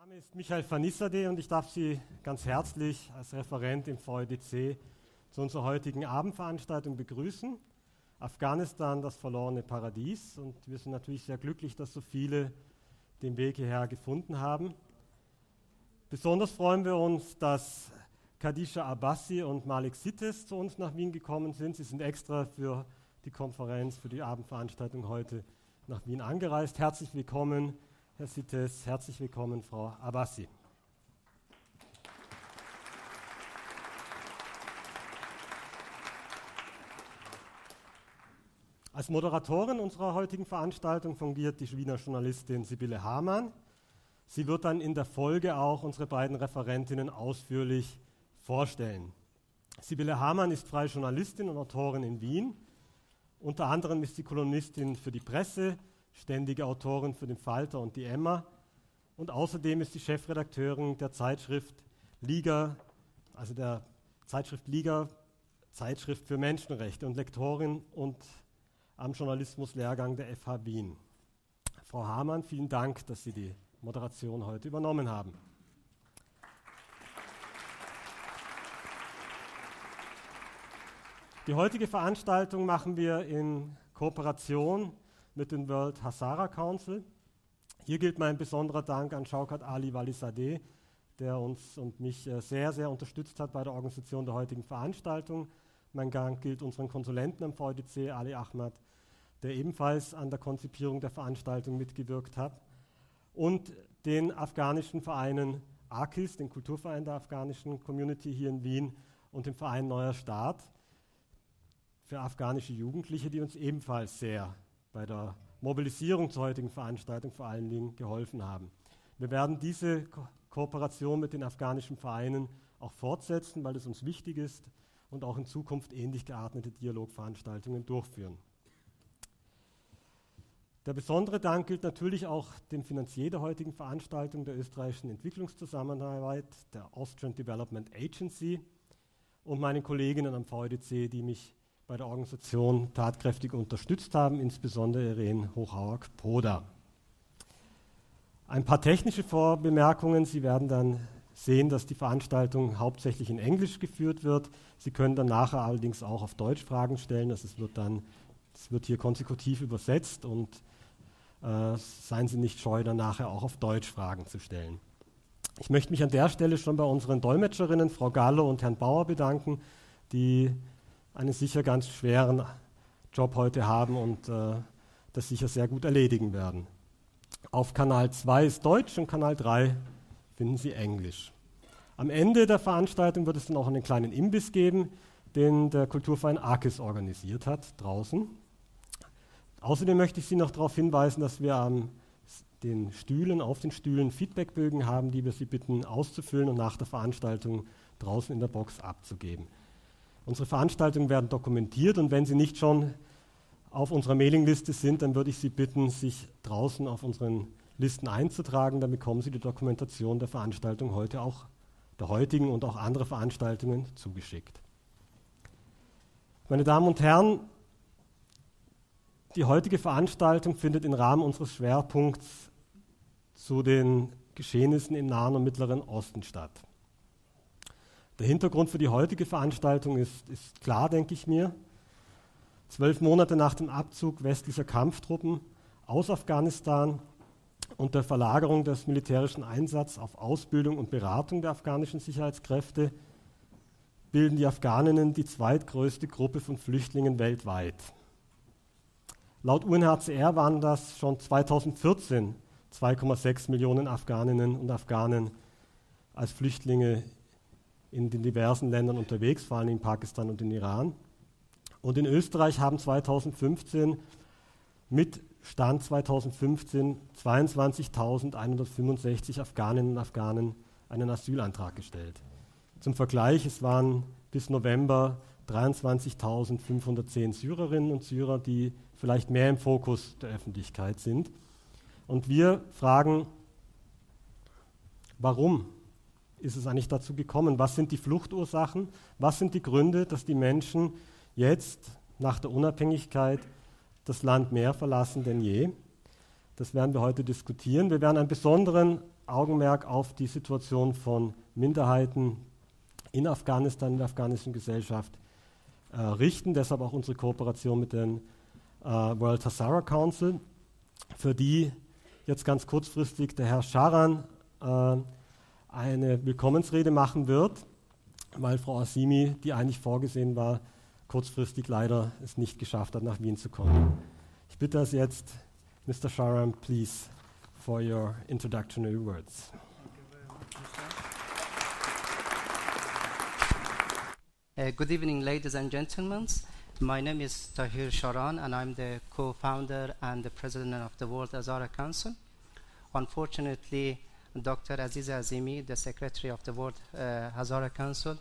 Name ist Fanizadeh und ich darf Sie ganz herzlich als Referent im VIDC zu unserer heutigen Abendveranstaltung begrüßen. Afghanistan, das verlorene Paradies. Und wir sind natürlich sehr glücklich, dass so viele den Weg hierher gefunden haben. Besonders freuen wir uns, dass Khadija Abbasi und Malek Sitez zu uns nach Wien gekommen sind. Sie sind extra für die Konferenz, für die Abendveranstaltung heute nach Wien angereist. Herzlich willkommen, Herr Sitez, herzlich willkommen, Frau Abbasi. Als Moderatorin unserer heutigen Veranstaltung fungiert die Wiener Journalistin Sibylle Hamann. Sie wird dann in der Folge auch unsere beiden Referentinnen ausführlich vorstellen. Sibylle Hamann ist freie Journalistin und Autorin in Wien. Unter anderem ist sie Kolumnistin für die Presse, ständige Autorin für den Falter und die Emma. Und außerdem ist sie Chefredakteurin der Zeitschrift Liga, also der Zeitschrift Liga, Zeitschrift für Menschenrechte und Lektorin und am Journalismuslehrgang der FH Wien. Frau Hamann, vielen Dank, dass Sie die Moderation heute übernommen haben. Die heutige Veranstaltung machen wir in Kooperation mit dem World Hazara Council. Hier gilt mein besonderer Dank an Shaukat Ali Walizadeh, der uns und mich sehr, sehr unterstützt hat bei der Organisation der heutigen Veranstaltung. Mein Dank gilt unseren Konsulenten am VIDC, Ali Ahmad, der ebenfalls an der Konzipierung der Veranstaltung mitgewirkt hat, und den afghanischen Vereinen AKIS, den Kulturverein der afghanischen Community hier in Wien, und dem Verein Neuer Start für afghanische Jugendliche, die uns ebenfalls sehr bei der Mobilisierung zur heutigen Veranstaltung vor allen Dingen geholfen haben. Wir werden diese Kooperation mit den afghanischen Vereinen auch fortsetzen, weil es uns wichtig ist, und auch in Zukunft ähnlich geartete Dialogveranstaltungen durchführen. Der besondere Dank gilt natürlich auch dem Finanzier der heutigen Veranstaltung, der österreichischen Entwicklungszusammenarbeit, der Austrian Development Agency, und meinen Kolleginnen am VIDC, die mich bei der Organisation tatkräftig unterstützt haben, insbesondere Irene Hochhauer-Poda. Ein paar technische Vorbemerkungen. Sie werden dann sehen, dass die Veranstaltung hauptsächlich in Englisch geführt wird. Sie können dann nachher allerdings auch auf Deutsch Fragen stellen. Es wird hier konsekutiv übersetzt, und seien Sie nicht scheu, dann nachher auch auf Deutsch Fragen zu stellen. Ich möchte mich an der Stelle schon bei unseren Dolmetscherinnen, Frau Gallo und Herrn Bauer, bedanken, die einen sicher ganz schweren Job heute haben und das sicher sehr gut erledigen werden. Auf Kanal 2 ist Deutsch und Kanal 3 finden Sie Englisch. Am Ende der Veranstaltung wird es dann auch einen kleinen Imbiss geben, den der Kulturverein AKIS organisiert hat, draußen. Außerdem möchte ich Sie noch darauf hinweisen, dass wir auf den Stühlen Feedbackbögen haben, die wir Sie bitten auszufüllen und nach der Veranstaltung draußen in der Box abzugeben. Unsere Veranstaltungen werden dokumentiert, und wenn Sie nicht schon auf unserer Mailingliste sind, dann würde ich Sie bitten, sich draußen auf unseren Listen einzutragen. Dann bekommen Sie die Dokumentation der Veranstaltung heute auch, der heutigen und auch andere Veranstaltungen, zugeschickt. Meine Damen und Herren, die heutige Veranstaltung findet im Rahmen unseres Schwerpunkts zu den Geschehnissen im Nahen und Mittleren Osten statt. Der Hintergrund für die heutige Veranstaltung ist klar, denke ich mir. 12 Monate nach dem Abzug westlicher Kampftruppen aus Afghanistan und der Verlagerung des militärischen Einsatzes auf Ausbildung und Beratung der afghanischen Sicherheitskräfte bilden die Afghaninnen die zweitgrößte Gruppe von Flüchtlingen weltweit. Laut UNHCR waren das schon 2014 2,6 Millionen Afghaninnen und Afghanen als Flüchtlinge in den diversen Ländern unterwegs, vor allem in Pakistan und in Iran. Und in Österreich haben 2015 mit Stand 2015 22.165 Afghaninnen und Afghanen einen Asylantrag gestellt. Zum Vergleich, es waren bis November 23.510 Syrerinnen und Syrer, die vielleicht mehr im Fokus der Öffentlichkeit sind. Und wir fragen, warum ist es eigentlich dazu gekommen? Was sind die Fluchtursachen? Was sind die Gründe, dass die Menschen jetzt nach der Unabhängigkeit das Land mehr verlassen denn je? Das werden wir heute diskutieren. Wir werden einen besonderen Augenmerk auf die Situation von Minderheiten in Afghanistan, in der afghanischen Gesellschaft richten. Deshalb auch unsere Kooperation mit dem World Hazara Council, für die jetzt ganz kurzfristig der Herr Sharan eine Willkommensrede machen wird, weil Frau Azimi, die eigentlich vorgesehen war, kurzfristig leider es nicht geschafft hat, nach Wien zu kommen. Ich bitte es jetzt, Mr. Sharan, please, for your introductory words. Good evening, ladies and gentlemen. My name is Tahir Sharan, and I'm the co-founder and the president of the World Hazara Council. Unfortunately, Dr. Aziza Azimi, the secretary of the World Hazara Council,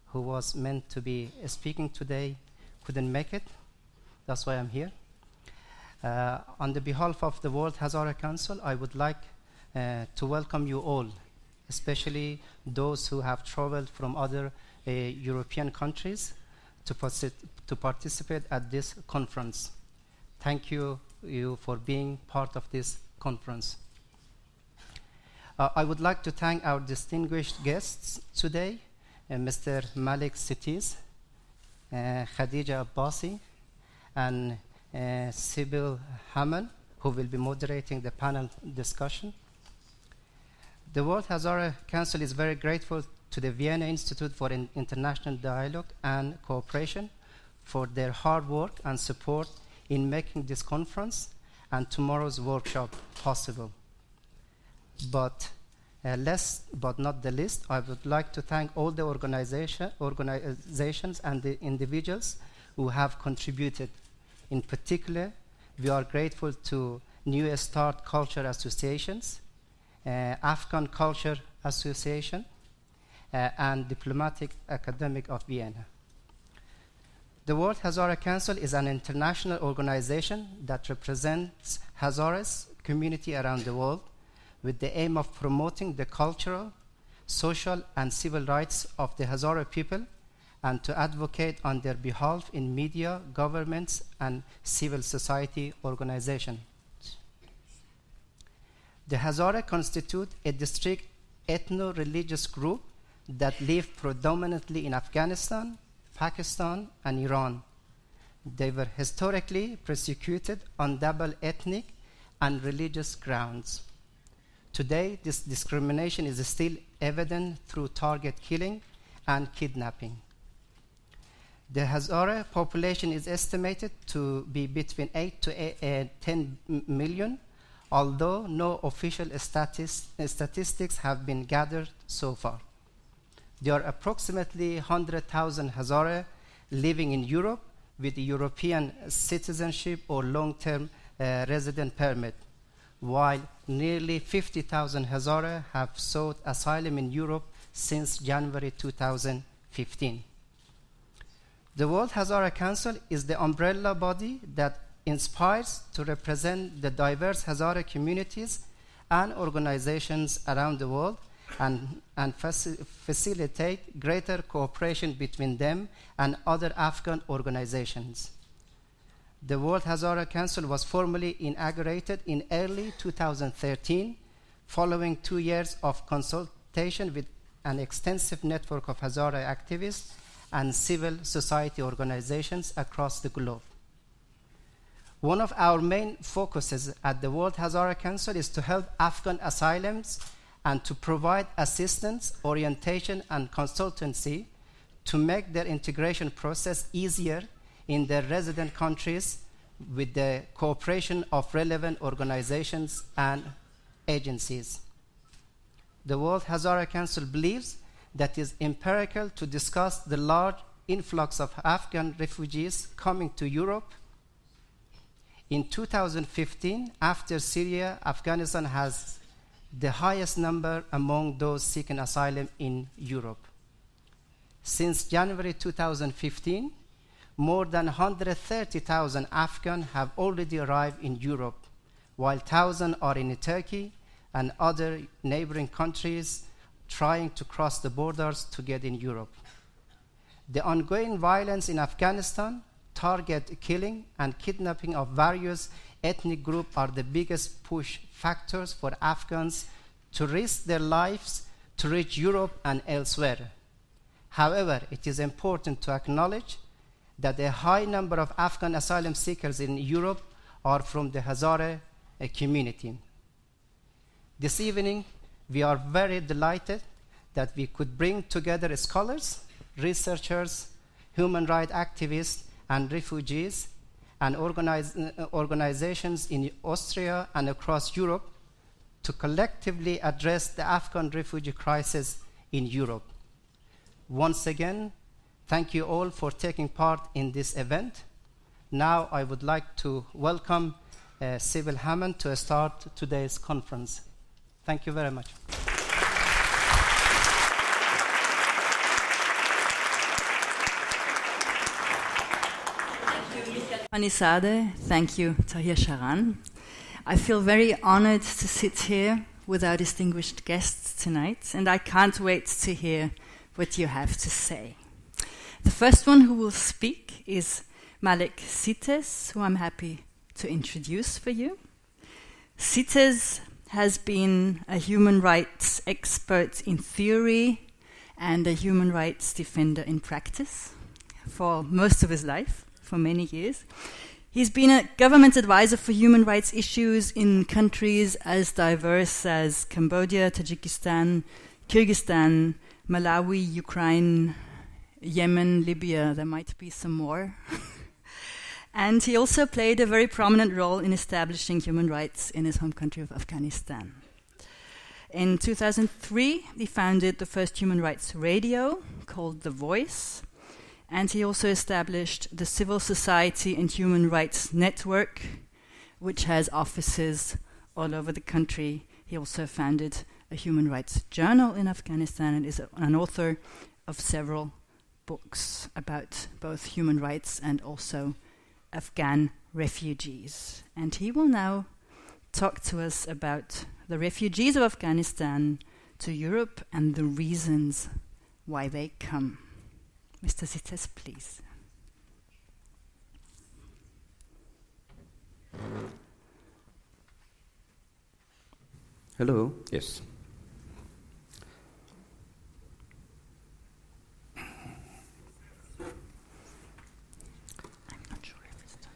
who was meant to be speaking today, couldn't make it. That's why I'm here. On the behalf of the World Hazara Council, I would like to welcome you all, especially those who have traveled from other European countries to participate at this conference. Thank you for being part of this conference. I would like to thank our distinguished guests today, Mr. Malek Sitez, Khadija Abbasi, and Sibylle Hamann, who will be moderating the panel discussion. The World Hazara Council is very grateful to the Vienna Institute for International Dialogue and Cooperation for their hard work and support in making this conference and tomorrow's workshop possible. But last but not the least, I would like to thank all the organizations and the individuals who have contributed. In particular, we are grateful to New Start Culture Associations, Afghan Culture Association, and Diplomatic Academic of Vienna. The World Hazara Council is an international organization that represents Hazaras community around the world with the aim of promoting the cultural, social, and civil rights of the Hazara people and to advocate on their behalf in media, governments, and civil society organizations. The Hazara constitute a distinct ethno-religious group that live predominantly in Afghanistan, Pakistan, and Iran. They were historically persecuted on double ethnic and religious grounds. Today, this discrimination is still evident through target killing and kidnapping. The Hazara population is estimated to be between 8 to 10 million, although no official statistics have been gathered so far. There are approximately 100,000 Hazara living in Europe with European citizenship or long-term resident permit, while nearly 50,000 Hazara have sought asylum in Europe since January 2015. The World Hazara Council is the umbrella body that inspires to represent the diverse Hazara communities and organizations around the world and facilitate greater cooperation between them and other Afghan organizations. The World Hazara Council was formally inaugurated in early 2013, following 2 years of consultation with an extensive network of Hazara activists and civil society organizations across the globe. One of our main focuses at the World Hazara Council is to help Afghan asylums and to provide assistance, orientation, and consultancy to make their integration process easier in their resident countries with the cooperation of relevant organizations and agencies. The World Hazara Council believes that it is empirical to discuss the large influx of Afghan refugees coming to Europe. In 2015, after Syria, Afghanistan has the highest number among those seeking asylum in Europe. Since January 2015, more than 130,000 Afghans have already arrived in Europe, while thousands are in Turkey and other neighboring countries trying to cross the borders to get in Europe. The ongoing violence in Afghanistan, target killing, and kidnapping of various ethnic groups are the biggest push factors for Afghans to risk their lives to reach Europe and elsewhere. However, it is important to acknowledge that a high number of Afghan asylum seekers in Europe are from the Hazara community. This evening, we are very delighted that we could bring together scholars, researchers, human rights activists, and refugees, and organizations in Austria and across Europe to collectively address the Afghan refugee crisis in Europe. Once again, thank you all for taking part in this event. Now I would like to welcome Sibylle Hamann to start today's conference. Thank you very much. Fanizadeh, thank you, Tahir Sharan. I feel very honored to sit here with our distinguished guests tonight, and I can't wait to hear what you have to say. The first one who will speak is Malek Sitez, who I'm happy to introduce for you. Sitez has been a human rights expert in theory and a human rights defender in practice for most of his life, for many years. He's been a government advisor for human rights issues in countries as diverse as Cambodia, Tajikistan, Kyrgyzstan, Malawi, Ukraine, Yemen, Libya. There might be some more. And he also played a very prominent role in establishing human rights in his home country of Afghanistan. In 2003, he founded the first human rights radio called The Voice, and he also established the Civil Society and Human Rights Network, which has offices all over the country. He also founded a human rights journal in Afghanistan and is an author of several books about both human rights and also Afghan refugees. And he will now talk to us about the refugees of Afghanistan to Europe and the reasons why they come. Mr. Sitez, please. Hello. Yes. I'm not sure if it's done.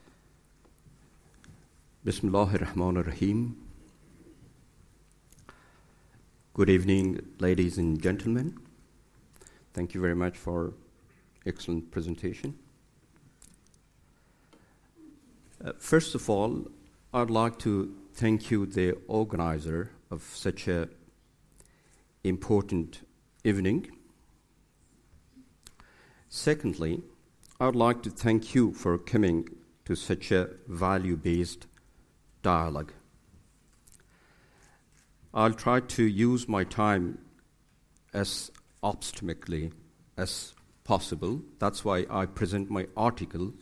Bismillahir-Rahmanir-Rahim. Good evening, ladies and gentlemen. Thank you very much for excellent presentation. First of all, I'd like to thank you, the organizer of such an important evening. Secondly, I'd like to thank you for coming to such a value-based dialogue. I'll try to use my time as optimistically as possible. That's why I present my article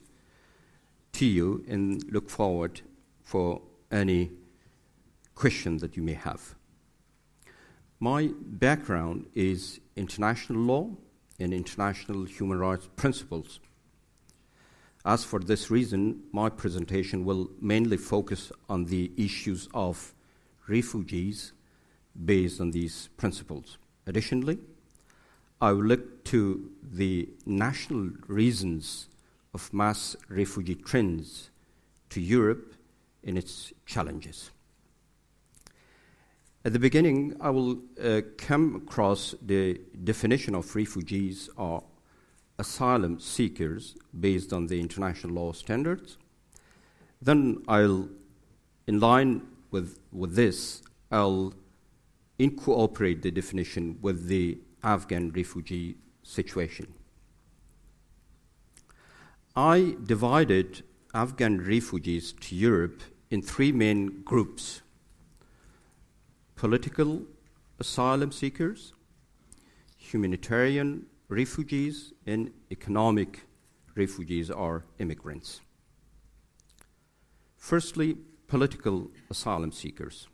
to you and look forward for any question that you may have. My background is international law and international human rights principles. As for this reason, my presentation will mainly focus on the issues of refugees based on these principles. Additionally, I will look to the national reasons of mass refugee trends to Europe and its challenges. At the beginning, I will come across the definition of refugees or asylum seekers based on the international law standards. Then I'll, in line with this, I'll incorporate the definition with the Afghan refugee situation. I divided Afghan refugees to Europe in three main groups: political asylum seekers, humanitarian refugees, and economic refugees or immigrants. Firstly, political asylum seekers.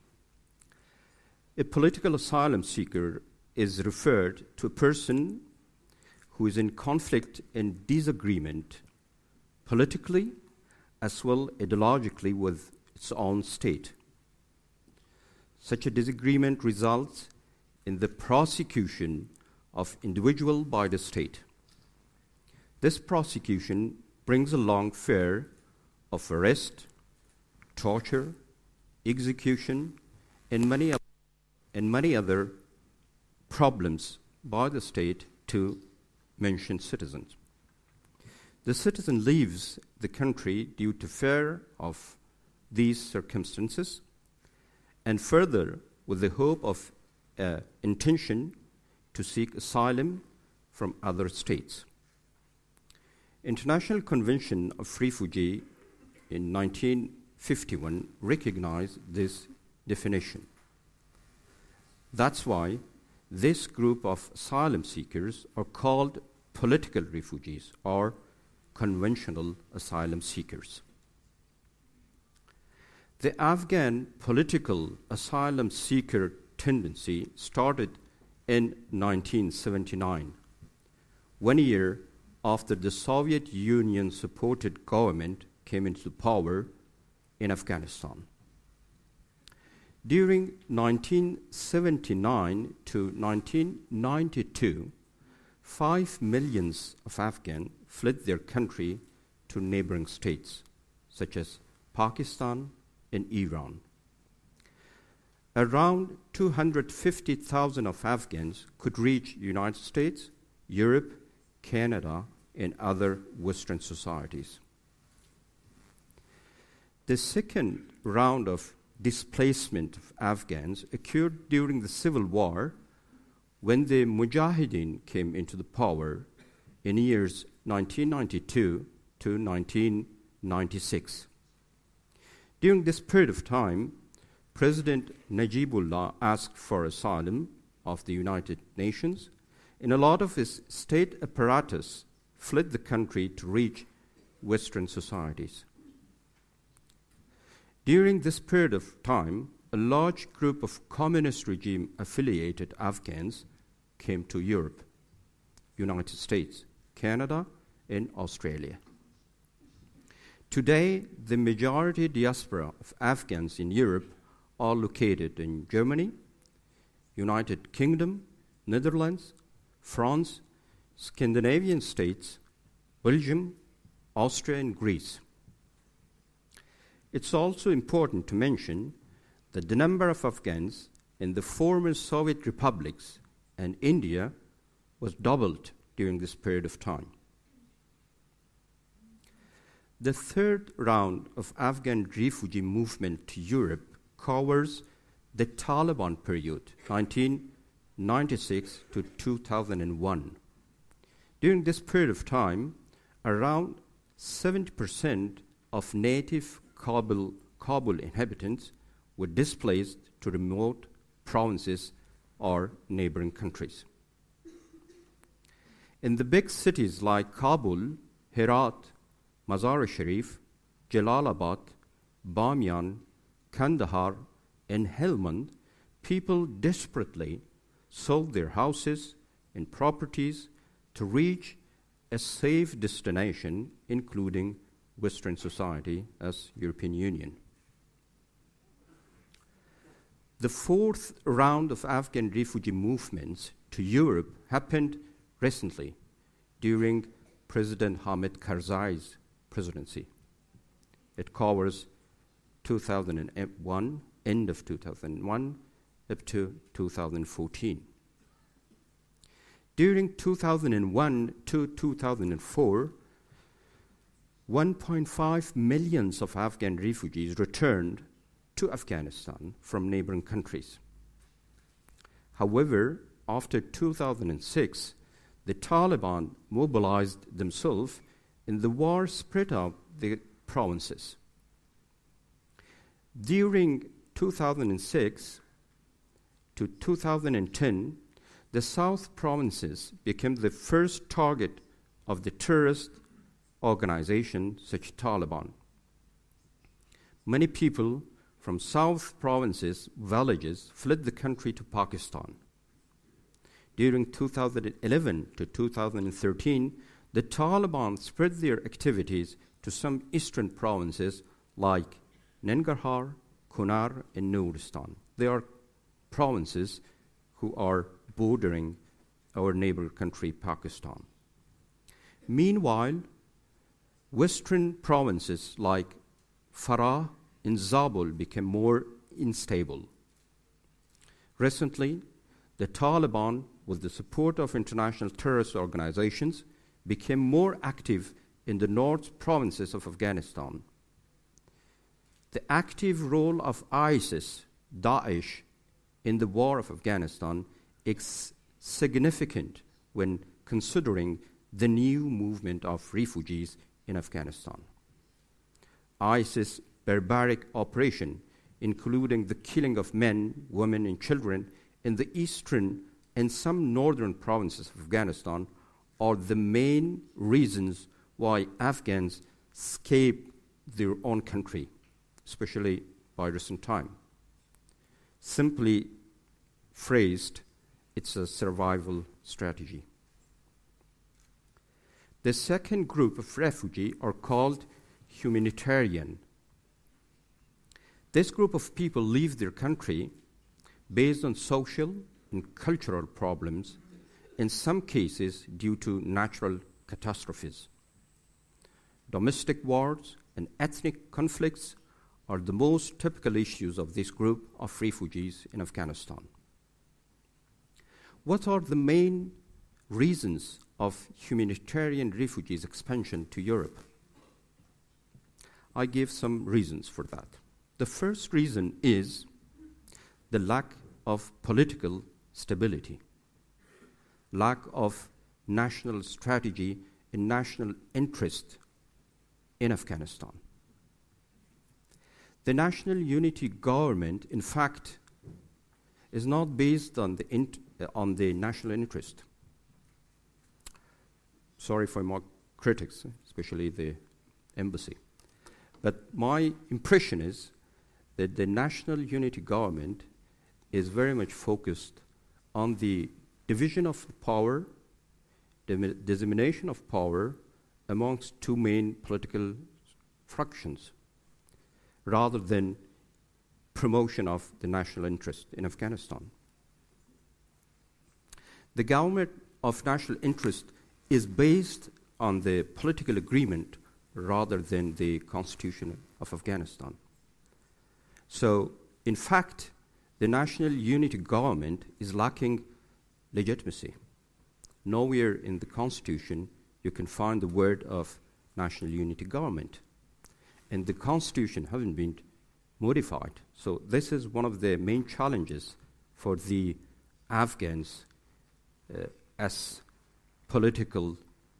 A political asylum seeker is referred to a person who is in conflict and disagreement politically as well ideologically with its own state. Such a disagreement results in the prosecution of individual by the state. This prosecution brings along fear of arrest, torture, execution, and many other problems by the state to mentioned citizens. The citizen leaves the country due to fear of these circumstances, and further with the hope of intention to seek asylum from other states. International Convention of Refugees in 1951 recognized this definition. That's why this group of asylum seekers are called political refugees or conventional asylum seekers. The Afghan political asylum seeker tendency started in 1979, 1 year after the Soviet Union-supported government came into power in Afghanistan. During 1979 to 1992, 5 million of Afghans fled their country to neighboring states, such as Pakistan and Iran. Around 250,000 of Afghans could reach the United States, Europe, Canada, and other Western societies. The second round of displacement of Afghans occurred during the Civil War when the Mujahideen came into the power in years 1992 to 1996. During this period of time, President Najibullah asked for asylum of the United Nations, and a lot of his state apparatus fled the country to reach Western societies. During this period of time, a large group of communist regime-affiliated Afghans came to Europe, United States, Canada, and Australia. Today, the majority diaspora of Afghans in Europe are located in Germany, United Kingdom, Netherlands, France, Scandinavian states, Belgium, Austria, and Greece. It's also important to mention that the number of Afghans in the former Soviet republics and India was doubled during this period of time. The third round of Afghan refugee movement to Europe covers the Taliban period, 1996 to 2001. During this period of time, around 70% of native Kabul inhabitants were displaced to remote provinces or neighboring countries. In the big cities like Kabul, Herat, Mazar-e Sharif, Jalalabad, Bamiyan, Kandahar, and Helmand, people desperately sold their houses and properties to reach a safe destination, including Western society as European Union. The fourth round of Afghan refugee movements to Europe happened recently during President Hamid Karzai's presidency. It covers 2001, end of 2001, up to 2014. During 2001 to 2004, 1.5 million of Afghan refugees returned to Afghanistan from neighboring countries. However, after 2006, the Taliban mobilized themselves and the war spread out the provinces. During 2006 to 2010, the South provinces became the first target of the terrorist organization such as Taliban. Many people from South provinces, villages, fled the country to Pakistan. During 2011 to 2013, the Taliban spread their activities to some eastern provinces like Nangarhar, Kunar, and Nuristan. They are provinces who are bordering our neighbor country, Pakistan. Meanwhile, western provinces like Farah and Zabul became more unstable. Recently, the Taliban, with the support of international terrorist organizations, became more active in the north provinces of Afghanistan. The active role of ISIS, Daesh, in the war of Afghanistan is significant when considering the new movement of refugees in Afghanistan. ISIS' barbaric operation, including the killing of men, women, and children in the eastern and some northern provinces of Afghanistan, are the main reasons why Afghans escape their own country, especially by recent time. Simply phrased, it's a survival strategy. The second group of refugees are called humanitarian. This group of people leave their country based on social and cultural problems, in some cases due to natural catastrophes. Domestic wars and ethnic conflicts are the most typical issues of this group of refugees in Afghanistan. What are the main reasons of humanitarian refugees' expansion to Europe? I give some reasons for that. The first reason is the lack of political stability, lack of national strategy and national interest in Afghanistan. The national unity government, in fact, is not based on the national interest. Sorry for my critics, especially the embassy. But my impression is that the national unity government is very much focused on the division of power, the dissemination of power amongst two main political fractions, rather than promotion of the national interest in Afghanistan. The government of national interest is based on the political agreement rather than the constitution of Afghanistan. So, in fact, the national unity government is lacking legitimacy. Nowhere in the constitution you can find the word of national unity government. And the constitution hasn't been modified. So this is one of the main challenges for the Afghans as political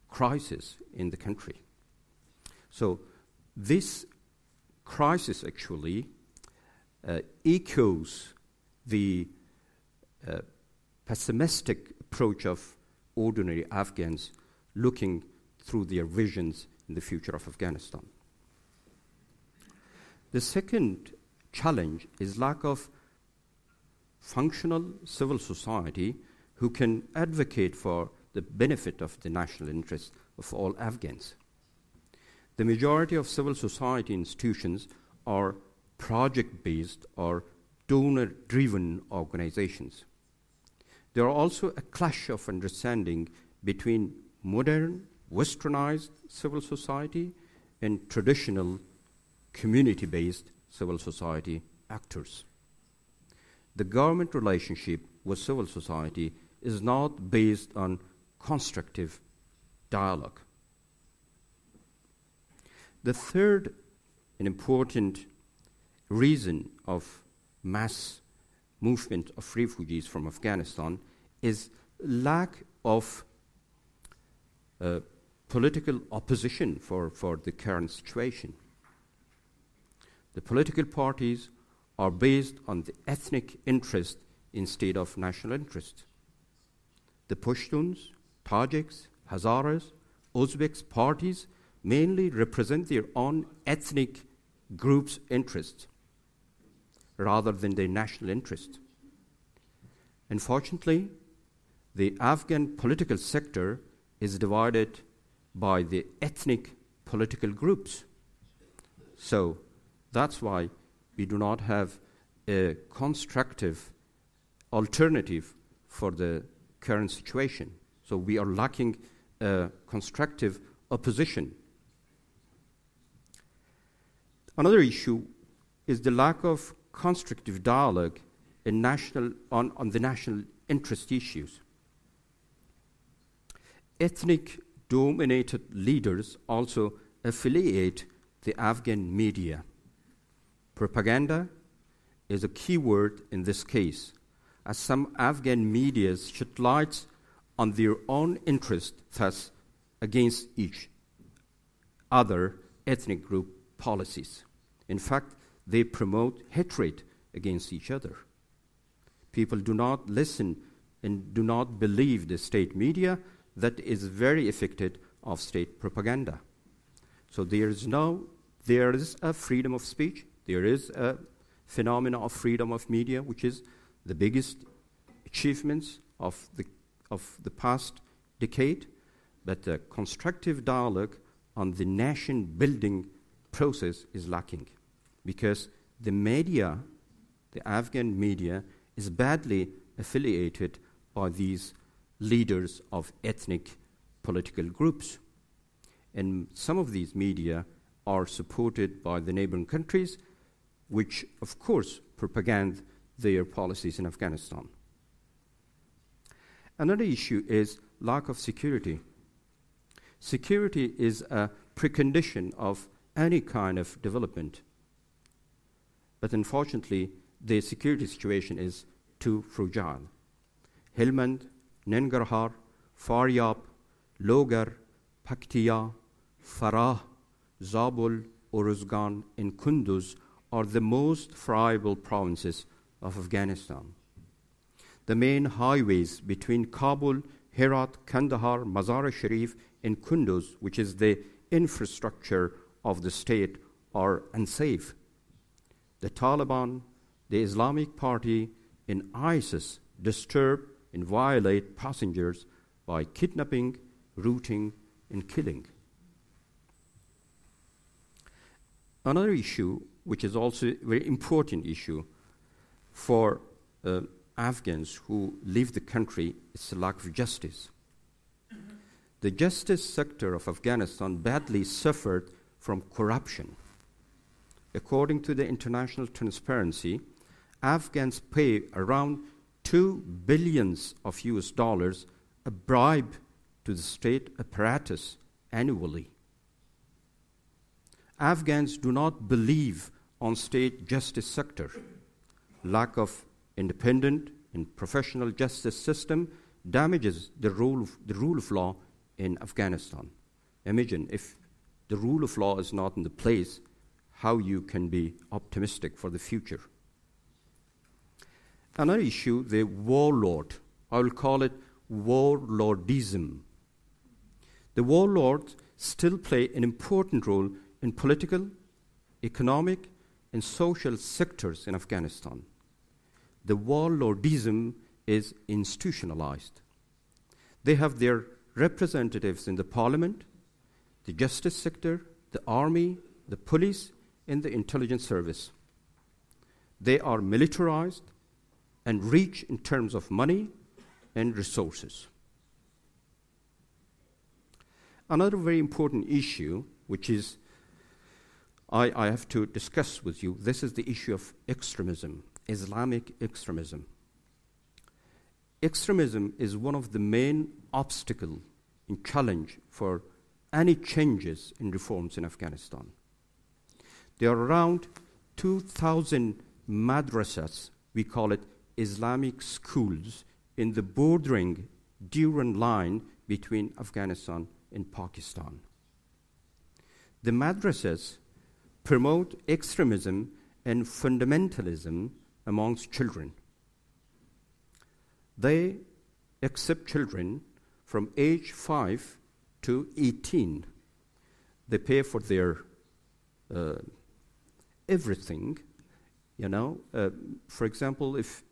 crisis in the country. So this crisis actually echoes the pessimistic approach of ordinary Afghans looking through their visions in the future of Afghanistan. The second challenge is lack of functional civil society who can advocate for the benefit of the national interest of all Afghans. The majority of civil society institutions are project-based or donor-driven organizations. There are also a clash of understanding between modern, westernized civil society and traditional community-based civil society actors. The government relationship with civil society is not based on constructive dialogue. The third and important reason of mass movement of refugees from Afghanistan is lack of political opposition for the current situation. The political parties are based on the ethnic interest instead of national interest. The Pashtuns, Tajiks, Hazaras, Uzbeks parties mainly represent their own ethnic groups' interests rather than their national interest. Unfortunately, the Afghan political sector is divided by the ethnic political groups. So that's why we do not have a constructive alternative for the current situation. So we are lacking a constructive opposition. Another issue is the lack of constructive dialogue in on the national interest issues. Ethnic-dominated leaders also affiliate the Afghan media. Propaganda is a key word in this case, as some Afghan media shed light on their own interest, thus against each other ethnic group policies. In fact, they promote hatred against each other. People do not listen and do not believe the state media that is very affected of state propaganda. So there is a freedom of speech, there is a phenomenon of freedom of media, which is the biggest achievements of the past decade, but the constructive dialogue on the nation-building process is lacking because the media, the Afghan media, is badly affiliated by these leaders of ethnic political groups. And some of these media are supported by the neighboring countries, which, of course, propaganda their policies in Afghanistan. Another issue is lack of security. Security is a precondition of any kind of development. But unfortunately, the security situation is too fragile. Helmand, Nangarhar, Faryab, Logar, Paktia, Farah, Zabul, Uruzgan, and Kunduz are the most friable provinces of Afghanistan. The main highways between Kabul, Herat, Kandahar, Mazar-e Sharif, and Kunduz, which is the infrastructure of the state, are unsafe. The Taliban, the Islamic Party, and ISIS disturb and violate passengers by kidnapping, looting, and killing. Another issue, which is also a very important issue for Afghans who leave the country, is the lack of justice. The justice sector of Afghanistan badly suffered from corruption. According to the international transparency, Afghans pay around $2 billion of US dollars a bribe to the state apparatus annually. Afghans do not believe on state justice sector. Lack of independent and professional justice system damages the rule of law in Afghanistan. Imagine if the rule of law is not in the place, how you can be optimistic for the future. Another issue, the warlord. I will call it warlordism. The warlords still play an important role in political, economic, and social sectors in Afghanistan. The warlordism is institutionalized. They have their representatives in the parliament, the justice sector, the army, the police, and the intelligence service. They are militarized and rich in terms of money and resources. Another very important issue, which is I have to discuss with you, this is the issue of extremism, Islamic extremism. Extremism is one of the main obstacles and challenge for any changes in reforms in Afghanistan. There are around 2,000 madrasas, we call it Islamic schools, in the bordering Durand line between Afghanistan and Pakistan. The madrasas promote extremism and fundamentalism amongst children. They accept children from age 5 to 18. They pay for their everything, For example, if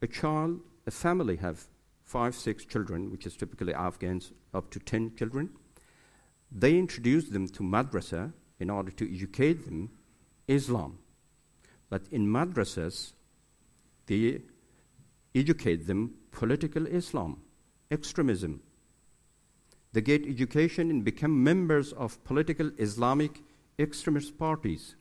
a family have 5, 6 children, which is typically Afghans, up to 10 children, they introduce them to madrasa in order to educate them Islam. But in madrasas, they educate them political Islam, extremism. They get education and become members of political Islamic extremist parties.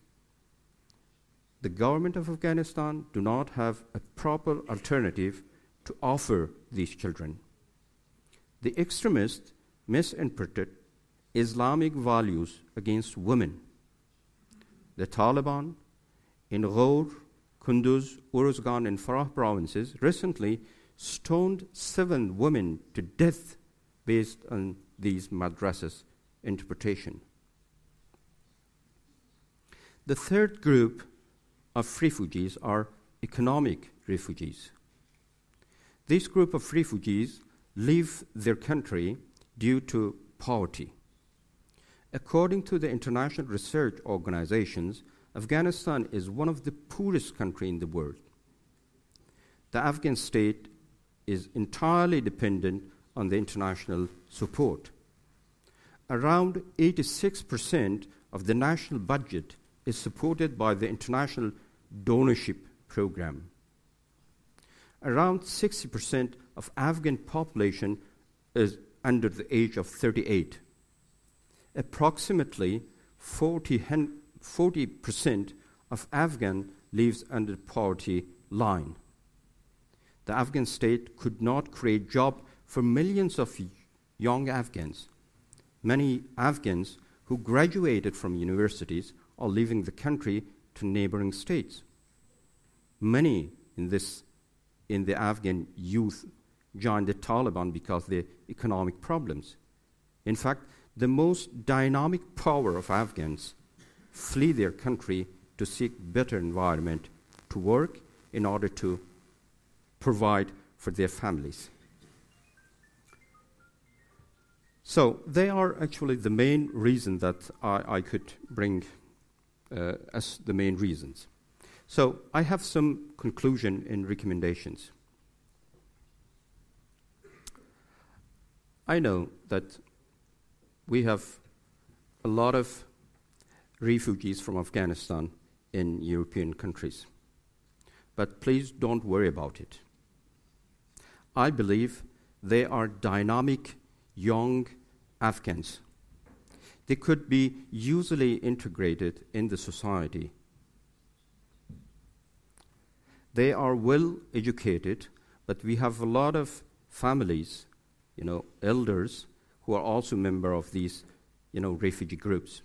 The government of Afghanistan do not have a proper alternative to offer these children. The extremists misinterpret Islamic values against women. The Taliban in Ghor, Kunduz, Uruzgan, and Farah provinces recently stoned 7 women to death based on these madrasas' interpretation. The third group of refugees are economic refugees. This group of refugees leave their country due to poverty. According to the international research organizations, Afghanistan is one of the poorest countries in the world. The Afghan state is entirely dependent on the international support. Around 86% of the national budget is supported by the international donorship program. Around 60% of Afghan population is under the age of 38. Approximately 40% of Afghan lives under the poverty line. The Afghan state could not create jobs for millions of young Afghans. Many Afghans who graduated from universities are leaving the country to neighboring states. Many in the Afghan youth joined the Taliban because of the economic problems. In fact, the most dynamic power of Afghans flee their country to seek better environment to work in order to provide for their families. So they are actually the main reason that I could bring as the main reasons. So I have some conclusion and recommendations. I know that we have a lot of refugees from Afghanistan in European countries. But please don't worry about it. I believe they are dynamic young Afghans. They could be easily integrated in the society. They are well educated, but we have a lot of families, elders, who are also members of these, refugee groups.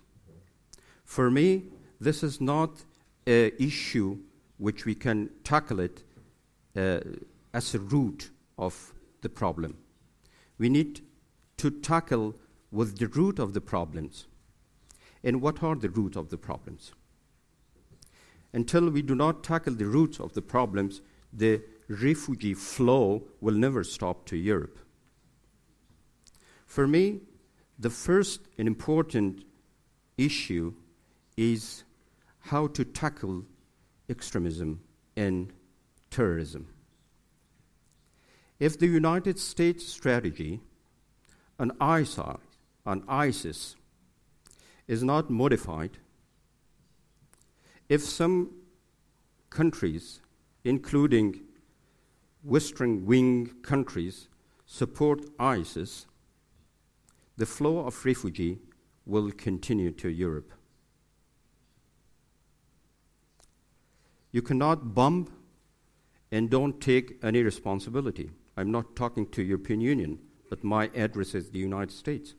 For me, this is not an issue which we can tackle it as a root of the problem. We need to tackle with the root of the problems. And what are the root of the problems? Until we do not tackle the roots of the problems, the refugee flow will never stop to Europe. For me, the first and important issue is how to tackle extremism and terrorism. If the United States strategy on ISIS is not modified, if some countries, including Western wing countries, support ISIS, the flow of refugee will continue to Europe. You cannot bomb and don't take any responsibility. I'm not talking to European Union, but my address is the United States.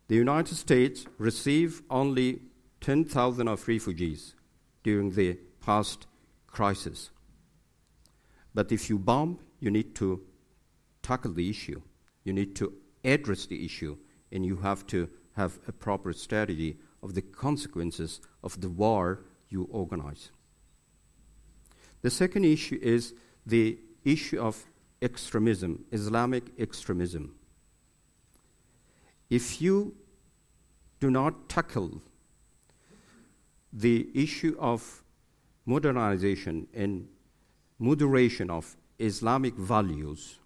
The United States received only 10,000 of refugees during the past crisis. But if you bomb, you need to tackle the issue. You need to address the issue, and you have to have a proper strategy of the consequences of the war you organize. The second issue is the issue of extremism, Islamic extremism. If you do not tackle the issue of modernization and moderation of Islamic values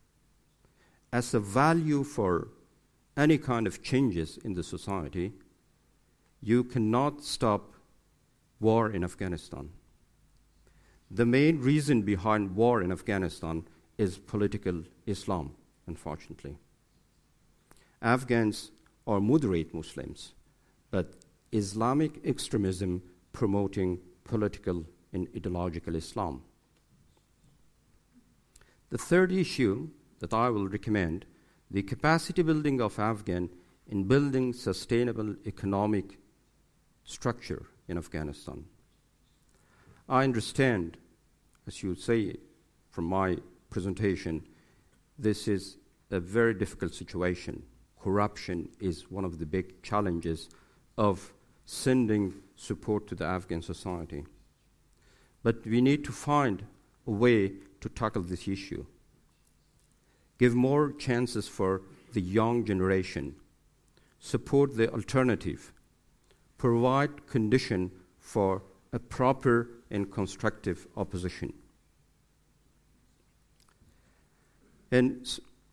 as a value for any kind of changes in the society, you cannot stop war in Afghanistan. the main reason behind war in Afghanistan is political Islam, unfortunately. Afghans are moderate Muslims, but Islamic extremism promoting political and ideological Islam. The third issue that I will recommend, the capacity building of Afghan in building sustainable economic structure in Afghanistan. I understand, as you say from my presentation, this is a very difficult situation. Corruption is one of the big challenges of sending support to the Afghan society. But we need to find a way to tackle this issue. Give more chances for the young generation. Support the alternative. Provide condition for a proper and constructive opposition. And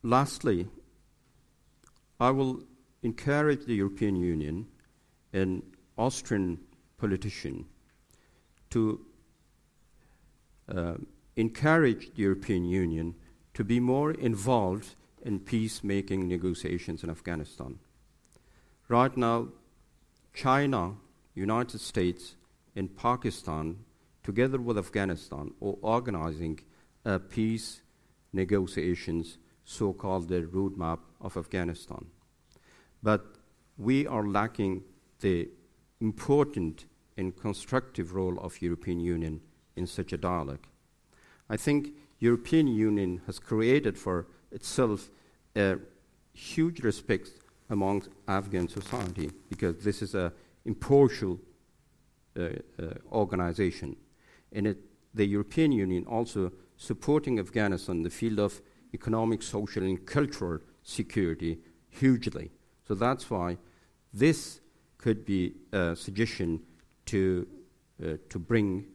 lastly, I will encourage the European Union and Austrian politicians to encourage the European Union to be more involved in peacemaking negotiations in Afghanistan. Right now, China, United States, and Pakistan, together with Afghanistan, are organizing peace negotiations, so-called the roadmap of Afghanistan. But we are lacking the important and constructive role of European Union in such a dialogue. I think European Union has created for itself a huge respect among Afghan society because this is an impartial organization. And the European Union also supporting Afghanistan in the field of economic, social, and cultural security hugely. So that's why this could be a suggestion to bring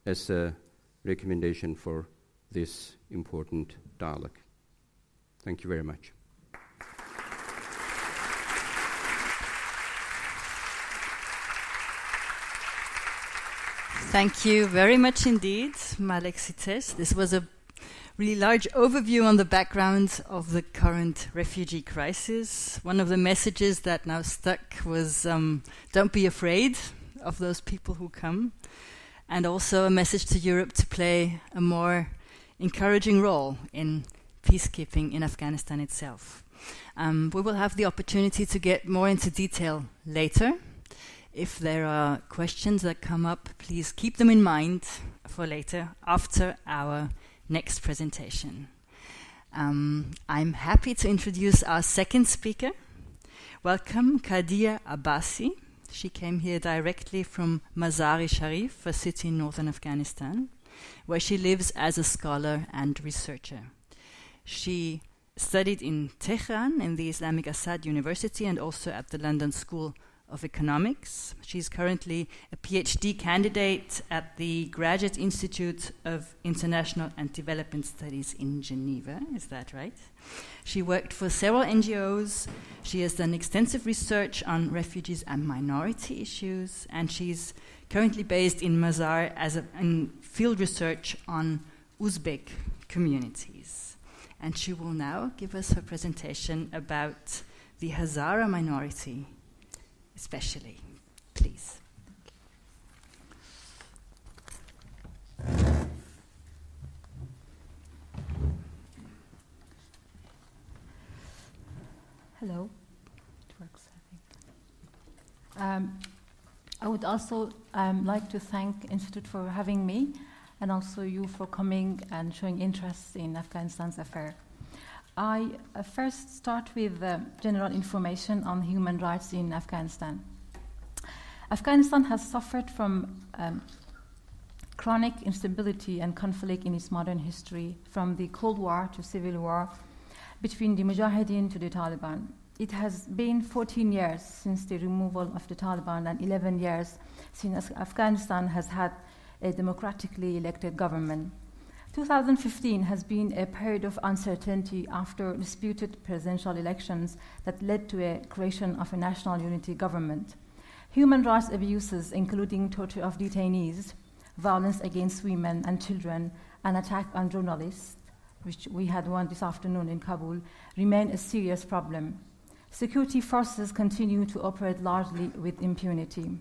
as a recommendation for this important dialogue. Thank you very much. Thank you very much indeed, Malek Sitez. This was a really large overview on the background of the current refugee crisis. One of the messages that now stuck was don't be afraid of those people who come, and also a message to Europe to play a more encouraging role in peacekeeping in Afghanistan itself. We will have the opportunity to get more into detail later. If there are questions that come up, please keep them in mind for later, after our next presentation. I'm happy to introduce our second speaker. Welcome, Khadija Abbasi. She came here directly from Mazar-e Sharif, a city in northern Afghanistan, where she lives as a scholar and researcher. She studied in Tehran in the Islamic Assad University and also at the London School of Economics. She's currently a PhD candidate at the Graduate Institute of International and Development Studies in Geneva. Is that right? She worked for several NGOs. She has done extensive research on refugees and minority issues, and she's currently based in Mazar in field research on Uzbek communities. And she will now give us her presentation about the Hazara minority especially. Please. Hello. It works, I think. I would also like to thank Institute for having me, and also you for coming and showing interest in Afghanistan's affair. I first start with general information on human rights in Afghanistan. Afghanistan has suffered from chronic instability and conflict in its modern history, from the Cold War to Civil War, between the Mujahideen to the Taliban. It has been 14 years since the removal of the Taliban and 11 years since Afghanistan has had a democratically elected government. 2015 has been a period of uncertainty after disputed presidential elections that led to a creation of a national unity government. Human rights abuses, including torture of detainees, violence against women and children, and attack on journalists, which we had one this afternoon in Kabul, remain a serious problem. Security forces continue to operate largely with impunity.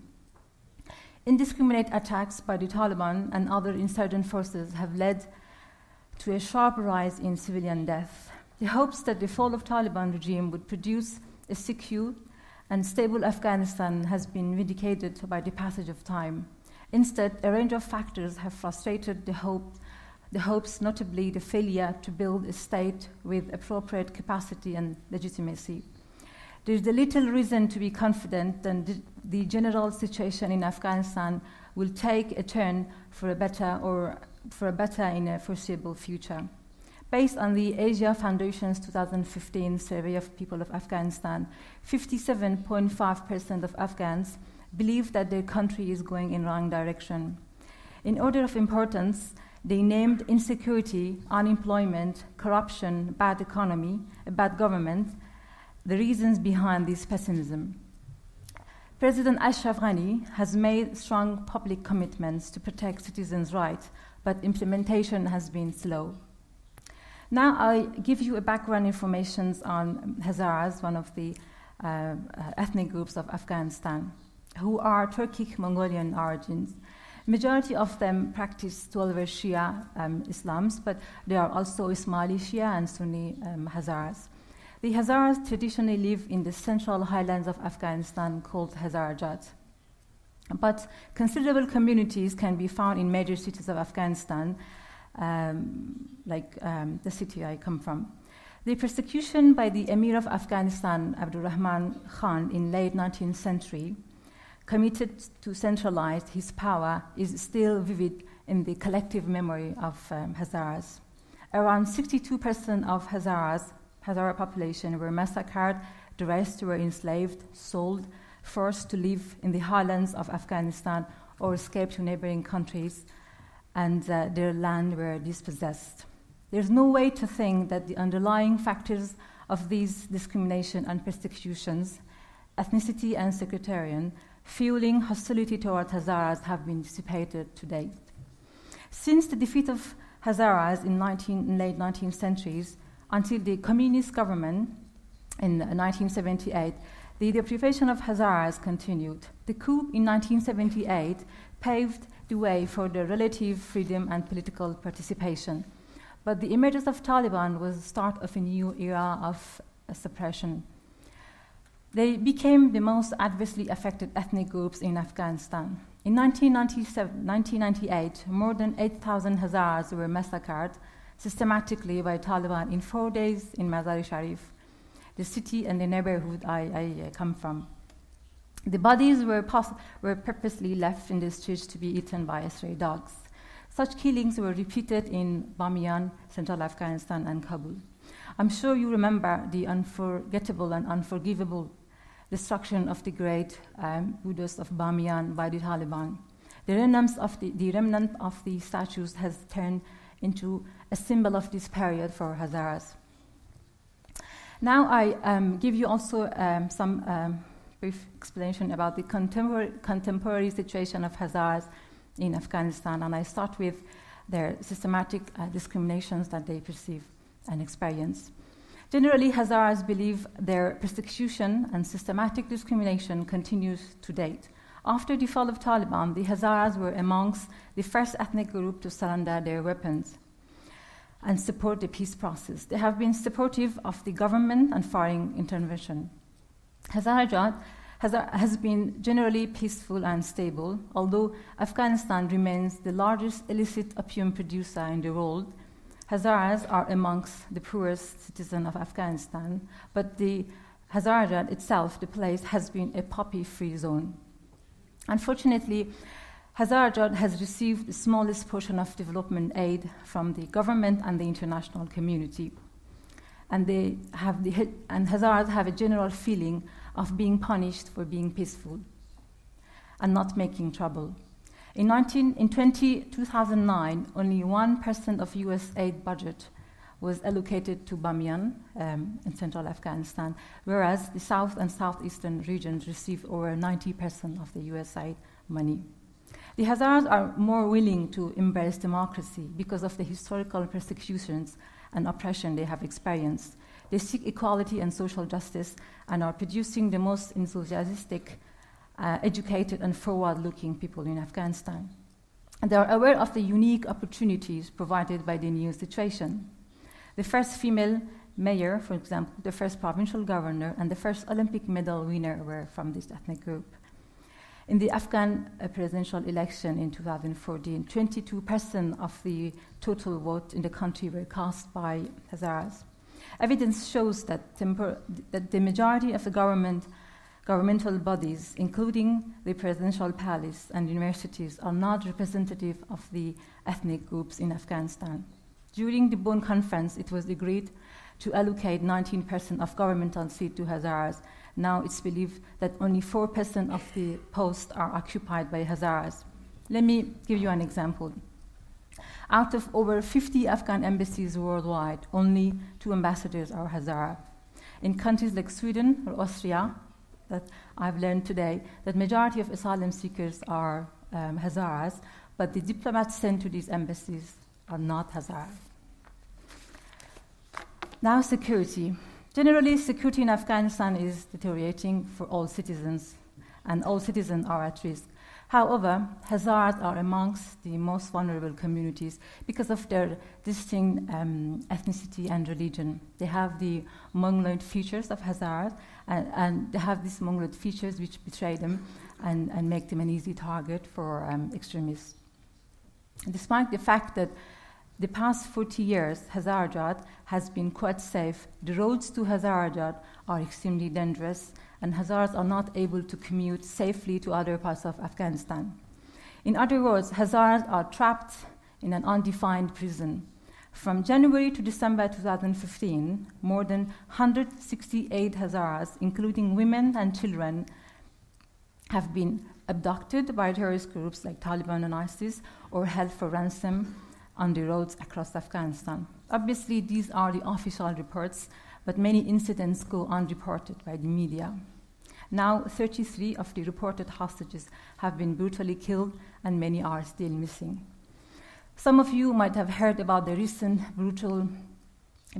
Indiscriminate attacks by the Taliban and other insurgent forces have led to a sharp rise in civilian death. The hopes that the fall of Taliban regime would produce a secure and stable Afghanistan has been vindicated by the passage of time. Instead, a range of factors have frustrated the hopes, notably the failure to build a state with appropriate capacity and legitimacy. There is little reason to be confident that the general situation in Afghanistan will take a turn for a better in a foreseeable future. Based on the Asia Foundation's 2015 survey of people of Afghanistan, 57.5% of Afghans believe that their country is going in the wrong direction. In order of importance, they named insecurity, unemployment, corruption, bad economy, bad government, the reasons behind this pessimism. President Ashraf Ghani has made strong public commitments to protect citizens' rights, but implementation has been slow. Now I give you a background information on Hazaras, one of the ethnic groups of Afghanistan, who are Turkic-Mongolian origins. Majority of them practice 12 Shia Islams, but there are also Ismaili Shia and Sunni Hazaras. The Hazaras traditionally live in the central highlands of Afghanistan called Hazarajat. But considerable communities can be found in major cities of Afghanistan, like the city I come from. The persecution by the Emir of Afghanistan, Abdurrahman Khan, in late 19th century, committed to centralize his power, is still vivid in the collective memory of Hazaras. Around 62% of Hazara population were massacred, the rest were enslaved, sold, forced to live in the highlands of Afghanistan or escape to neighboring countries, and their land were dispossessed. There's no way to think that the underlying factors of these discrimination and persecutions, ethnicity and sectarian, fueling hostility toward Hazaras have been dissipated to date. Since the defeat of Hazaras in late 19th centuries, until the communist government in 1978, the deprivation of Hazaras continued. The coup in 1978 paved the way for the relative freedom and political participation. But the emergence of Taliban was the start of a new era of suppression. They became the most adversely affected ethnic groups in Afghanistan. In 1998, more than 8,000 Hazaras were massacred systematically by Taliban in 4 days in Mazar-e Sharif, the city and the neighborhood I come from. The bodies were purposely left in the streets to be eaten by stray dogs. Such killings were repeated in Bamiyan, central Afghanistan, and Kabul. I'm sure you remember the unforgettable and unforgivable destruction of the great Buddhas of Bamiyan by the Taliban. The remnant of the statues has turned into a symbol of this period for Hazaras. Now I give you also some brief explanation about the contemporary situation of Hazaras in Afghanistan, and I start with their systematic discriminations that they perceive and experience. Generally, Hazaras believe their persecution and systematic discrimination continues to date. After the fall of Taliban, the Hazaras were amongst the first ethnic group to surrender their weapons and support the peace process. They have been supportive of the government and foreign intervention. Hazarajat has been generally peaceful and stable, although Afghanistan remains the largest illicit opium producer in the world. Hazaras are amongst the poorest citizens of Afghanistan, but the Hazarajat itself, the place, has been a poppy-free zone. Unfortunately, Hazarajat has received the smallest portion of development aid from the government and the international community. And Hazaras have a general feeling of being punished for being peaceful and not making trouble. In 2009, only 1% of US aid budget was allocated to Bamiyan in central Afghanistan, whereas the south and southeastern regions received over 90% of the US aid money. The Hazaras are more willing to embrace democracy because of the historical persecutions and oppression they have experienced. They seek equality and social justice and are producing the most enthusiastic, educated, and forward-looking people in Afghanistan. And they are aware of the unique opportunities provided by the new situation. The first female mayor, for example, the first provincial governor, and the first Olympic medal winner were from this ethnic group. In the Afghan presidential election in 2014, 22% of the total vote in the country were cast by Hazaras. Evidence shows that the majority of the governmental bodies, including the presidential palace and universities, are not representative of the ethnic groups in Afghanistan. During the Bonn conference, it was agreed to allocate 19% of governmental seats to Hazaras. Now it's believed that only 4% of the posts are occupied by Hazaras. Let me give you an example. Out of over 50 Afghan embassies worldwide, only 2 ambassadors are Hazara. In countries like Sweden or Austria, that I've learned today, that majority of asylum seekers are Hazaras, but the diplomats sent to these embassies are not Hazara. Now security. Generally, security in Afghanistan is deteriorating for all citizens, and all citizens are at risk. However, Hazaras are amongst the most vulnerable communities because of their distinct ethnicity and religion. They have the Mongoloid features of Hazaras, and they have these Mongoloid features which betray them and make them an easy target for extremists. Despite the fact that the past 40 years, Hazarajat has been quite safe, the roads to Hazarajat are extremely dangerous, and Hazaras are not able to commute safely to other parts of Afghanistan. In other words, Hazaras are trapped in an undefined prison. From January to December 2015, more than 168 Hazaras, including women and children, have been abducted by terrorist groups like Taliban and ISIS or held for ransom on the roads across Afghanistan. Obviously, these are the official reports, but many incidents go unreported by the media. Now, 33 of the reported hostages have been brutally killed, and many are still missing. Some of you might have heard about the recent brutal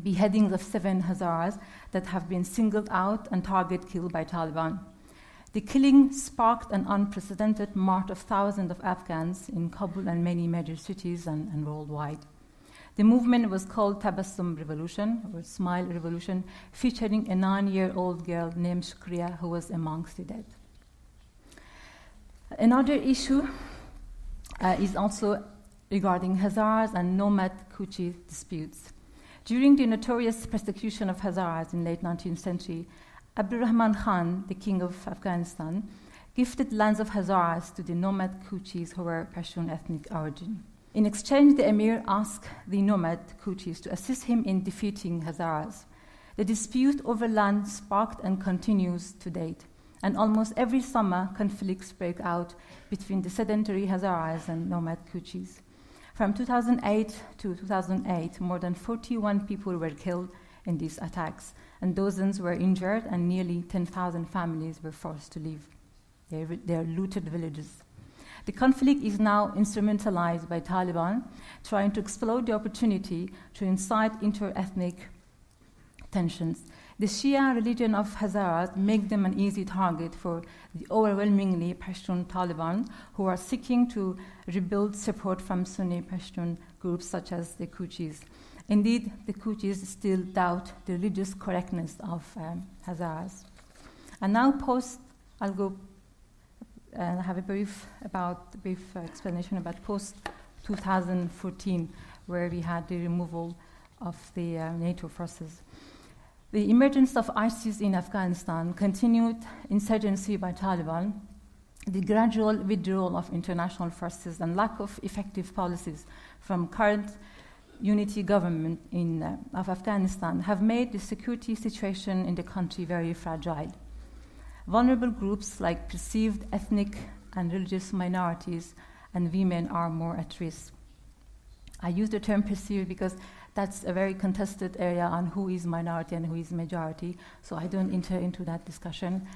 beheadings of 7 Hazaras that have been singled out and target killed by Taliban. The killing sparked an unprecedented march of thousands of Afghans in Kabul and many major cities and worldwide. The movement was called Tabassum Revolution, or Smile Revolution, featuring a 9-year-old girl named Shukriya who was amongst the dead. Another issue is also regarding Hazaras and nomad Kuchi disputes. During the notorious persecution of Hazaras in the late 19th century, Abdurrahman Khan, the king of Afghanistan, gifted lands of Hazaras to the nomad Kuchis who were Pashtun ethnic origin. In exchange, the emir asked the nomad Kuchis to assist him in defeating Hazaras. The dispute over land sparked and continues to date, and almost every summer conflicts break out between the sedentary Hazaras and nomad Kuchis. From 2008 to 2008, more than 41 people were killed in these attacks, and dozens were injured, and nearly 10,000 families were forced to leave their looted villages. The conflict is now instrumentalized by Taliban, trying to exploit the opportunity to incite inter-ethnic tensions. The Shia religion of Hazaras make them an easy target for the overwhelmingly Pashtun Taliban, who are seeking to rebuild support from Sunni Pashtun groups such as the Kuchis. Indeed, the Kuchis still doubt the religious correctness of Hazaras. And now I'll go have a brief explanation about post-2014, where we had the removal of the NATO forces. The emergence of ISIS in Afghanistan, continued insurgency by Taliban, the gradual withdrawal of international forces, and lack of effective policies from current unity government of Afghanistan have made the security situation in the country very fragile. Vulnerable groups like perceived ethnic and religious minorities and women are more at risk. I use the term perceived because that's a very contested area on who is minority and who is majority, so I don't enter into that discussion.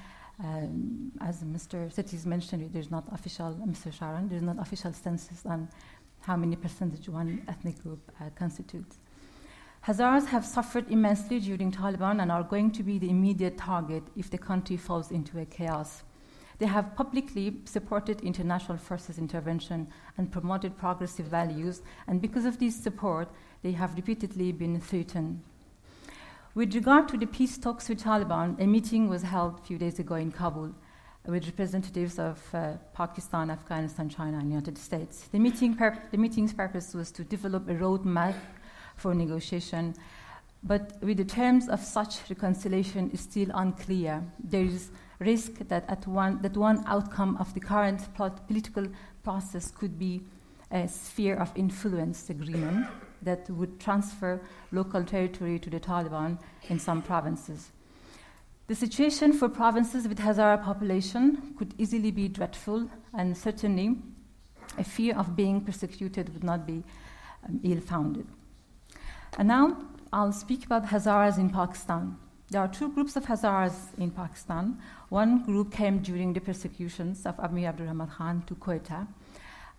As Mr. Sitez mentioned, there's not official, Mr. Sharon, there's not official census on how many percentage one ethnic group constitutes. Hazaras have suffered immensely during Taliban and are going to be the immediate target if the country falls into a chaos. They have publicly supported international forces intervention and promoted progressive values, and because of this support, they have repeatedly been threatened. With regard to the peace talks with Taliban, a meeting was held a few days ago in Kabul with representatives of Pakistan, Afghanistan, China, and the United States. The meeting's purpose was to develop a roadmap for negotiation, but with the terms of such reconciliation is still unclear. There is risk that one outcome of the current political process could be a sphere of influence agreement that would transfer local territory to the Taliban in some provinces. The situation for provinces with Hazara population could easily be dreadful, and certainly a fear of being persecuted would not be ill-founded. And now I'll speak about Hazaras in Pakistan. There are two groups of Hazaras in Pakistan. One group came during the persecutions of Amir Abdurrahman Khan to Quetta,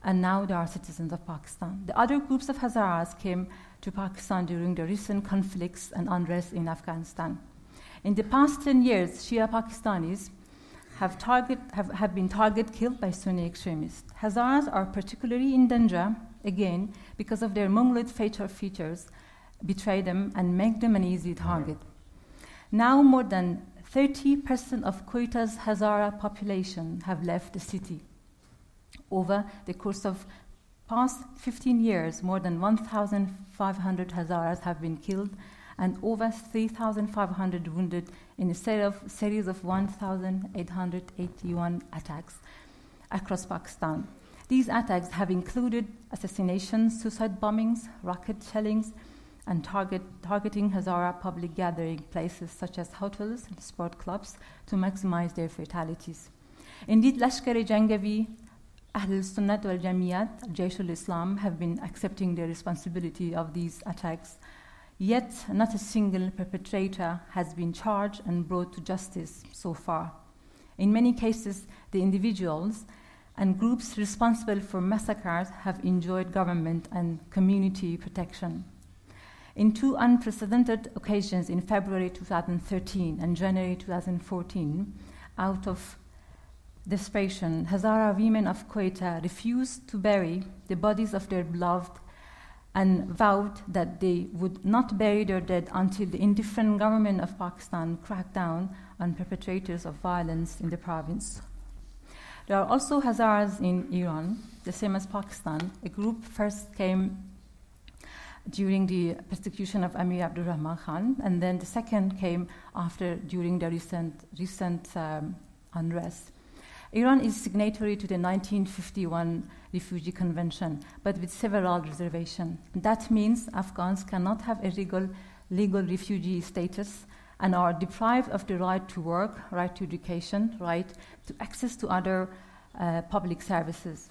and now they are citizens of Pakistan. The other groups of Hazaras came to Pakistan during the recent conflicts and unrest in Afghanistan. In the past 10 years, Shia Pakistanis have been killed by Sunni extremists. Hazaras are particularly in danger, again, because of their Mongoloid facial features betray them and make them an easy target. Now more than 30% of Quetta's Hazara population have left the city. Over the course of past 15 years, more than 1,500 Hazaras have been killed and over 3,500 wounded in a series of 1,881 attacks across Pakistan. These attacks have included assassinations, suicide bombings, rocket shellings, and targeting Hazara public gathering places such as hotels and sport clubs to maximize their fatalities. Indeed, Lashkar-e Jangavi, Ahl Sunnat wal Jamiyat, Jaish al-Islam have been accepting the responsibility of these attacks, yet not a single perpetrator has been charged and brought to justice so far. In many cases, the individuals and groups responsible for massacres have enjoyed government and community protection. In two unprecedented occasions in February 2013 and January 2014, out of desperation, Hazara women of Quetta refused to bury the bodies of their beloved and vowed that they would not bury their dead until the indifferent government of Pakistan cracked down on perpetrators of violence in the province. There are also Hazaras in Iran, the same as Pakistan. A group first came during the persecution of Amir Abdurrahman Khan, and then the second came during the recent unrest. Iran is signatory to the 1951 Refugee Convention, but with several reservations. That means Afghans cannot have a legal refugee status and are deprived of the right to work, right to education, right to access to other public services.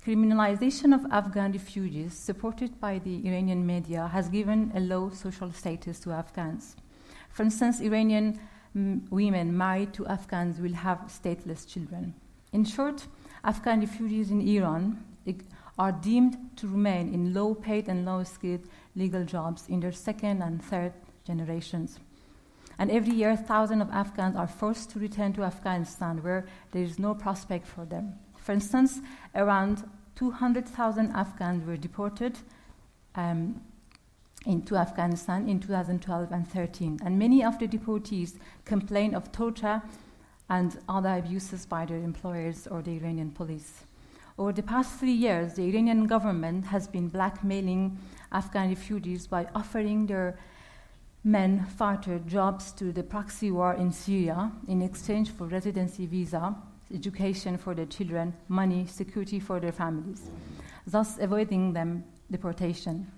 Criminalization of Afghan refugees, supported by the Iranian media, has given a low social status to Afghans. For instance, Iranian women married to Afghans will have stateless children. In short, Afghan refugees in Iran are deemed to remain in low-paid and low-skilled legal jobs in their second and third generations. And every year, thousands of Afghans are forced to return to Afghanistan, where there is no prospect for them. For instance, around 200,000 Afghans were deported into Afghanistan in 2012 and 2013, and many of the deportees complain of torture and other abuses by their employers or the Iranian police. Over the past 3 years, the Iranian government has been blackmailing Afghan refugees by offering their men fighter jobs to the proxy war in Syria in exchange for residency visa, education for their children, money, security for their families, thus avoiding them deportation.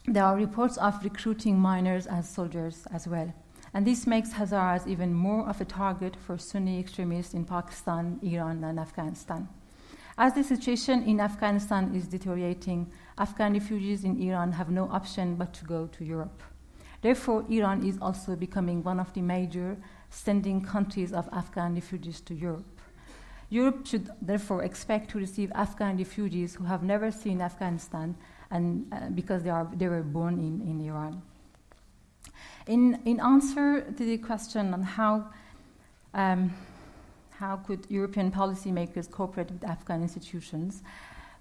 There are reports of recruiting minors as soldiers as well. And this makes Hazaras even more of a target for Sunni extremists in Pakistan, Iran, and Afghanistan. As the situation in Afghanistan is deteriorating, Afghan refugees in Iran have no option but to go to Europe. Therefore, Iran is also becoming one of the major sending countries of Afghan refugees to Europe. Europe should therefore expect to receive Afghan refugees who have never seen Afghanistan, and because they were born in Iran. In answer to the question on how could European policymakers cooperate with Afghan institutions,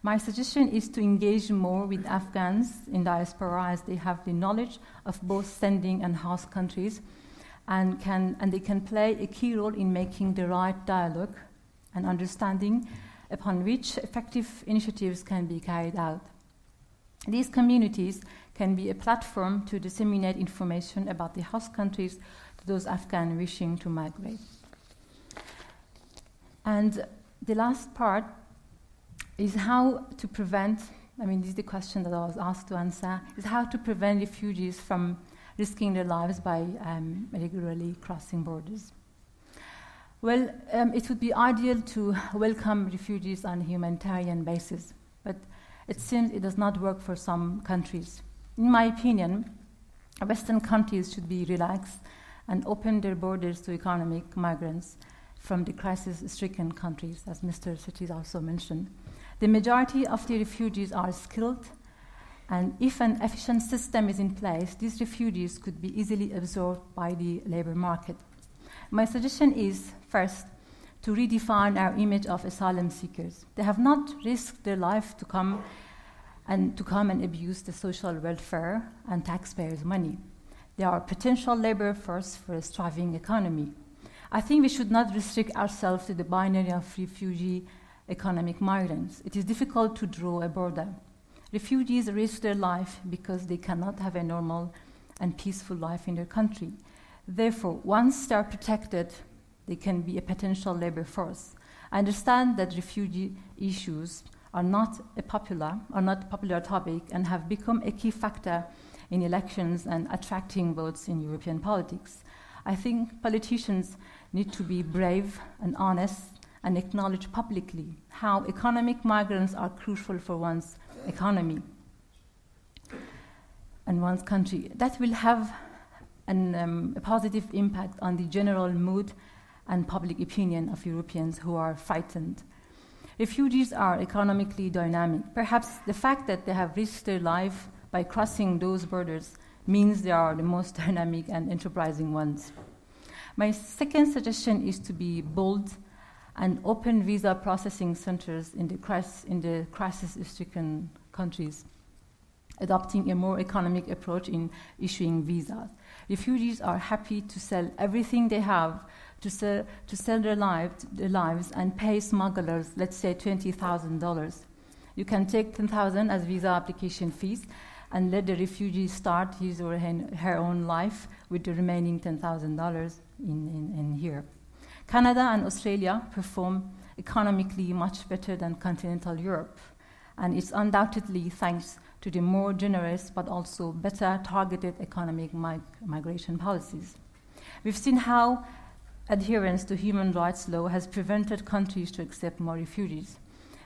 my suggestion is to engage more with Afghans in diaspora, as they have the knowledge of both sending and host countries, and they can play a key role in making the right dialogue and understanding upon which effective initiatives can be carried out. These communities can be a platform to disseminate information about the host countries to those Afghans wishing to migrate. And the last part is how to prevent, this is the question that I was asked to answer, is how to prevent refugees from risking their lives by regularly crossing borders. Well, it would be ideal to welcome refugees on a humanitarian basis, but it seems it does not work for some countries. In my opinion, Western countries should be relaxed and open their borders to economic migrants from the crisis-stricken countries, as Mr. Sitez also mentioned. The majority of the refugees are skilled, and if an efficient system is in place, these refugees could be easily absorbed by the labor market. My suggestion is, first, to redefine our image of asylum seekers. They have not risked their life to come and abuse the social welfare and taxpayers' money. They are potential labor force for a thriving economy. I think we should not restrict ourselves to the binary of refugee economic migrants. It is difficult to draw a border. Refugees risk their life because they cannot have a normal and peaceful life in their country. Therefore, once they are protected, they can be a potential labor force. I understand that refugee issues are not a popular topic and have become a key factor in elections and attracting votes in European politics. I think politicians need to be brave and honest and acknowledge publicly how economic migrants are crucial for one's economy and one's country. That will have a positive impact on the general mood and public opinion of Europeans who are frightened. Refugees are economically dynamic. Perhaps the fact that they have risked their life by crossing those borders means they are the most dynamic and enterprising ones. My second suggestion is to be bold and open visa processing centers in the crisis-stricken countries, adopting a more economic approach in issuing visas. Refugees are happy to sell everything they have to sell their lives and pay smugglers, let's say $20,000. You can take $10,000 as visa application fees and let the refugee start his or her own life with the remaining $10,000 in here. Canada and Australia perform economically much better than continental Europe, and it's undoubtedly thanks to the more generous but also better targeted economic migration policies. We've seen how adherence to human rights law has prevented countries to accept more refugees.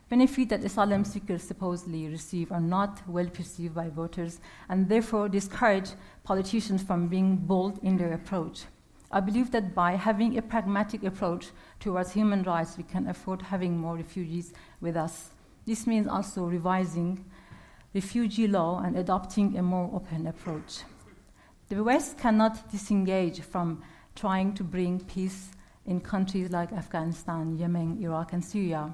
Benefits that asylum seekers supposedly receive are not well perceived by voters and therefore discourage politicians from being bold in their approach. I believe that by having a pragmatic approach towards human rights, we can afford having more refugees with us. This means also revising refugee law and adopting a more open approach. The West cannot disengage from trying to bring peace in countries like Afghanistan, Yemen, Iraq, and Syria.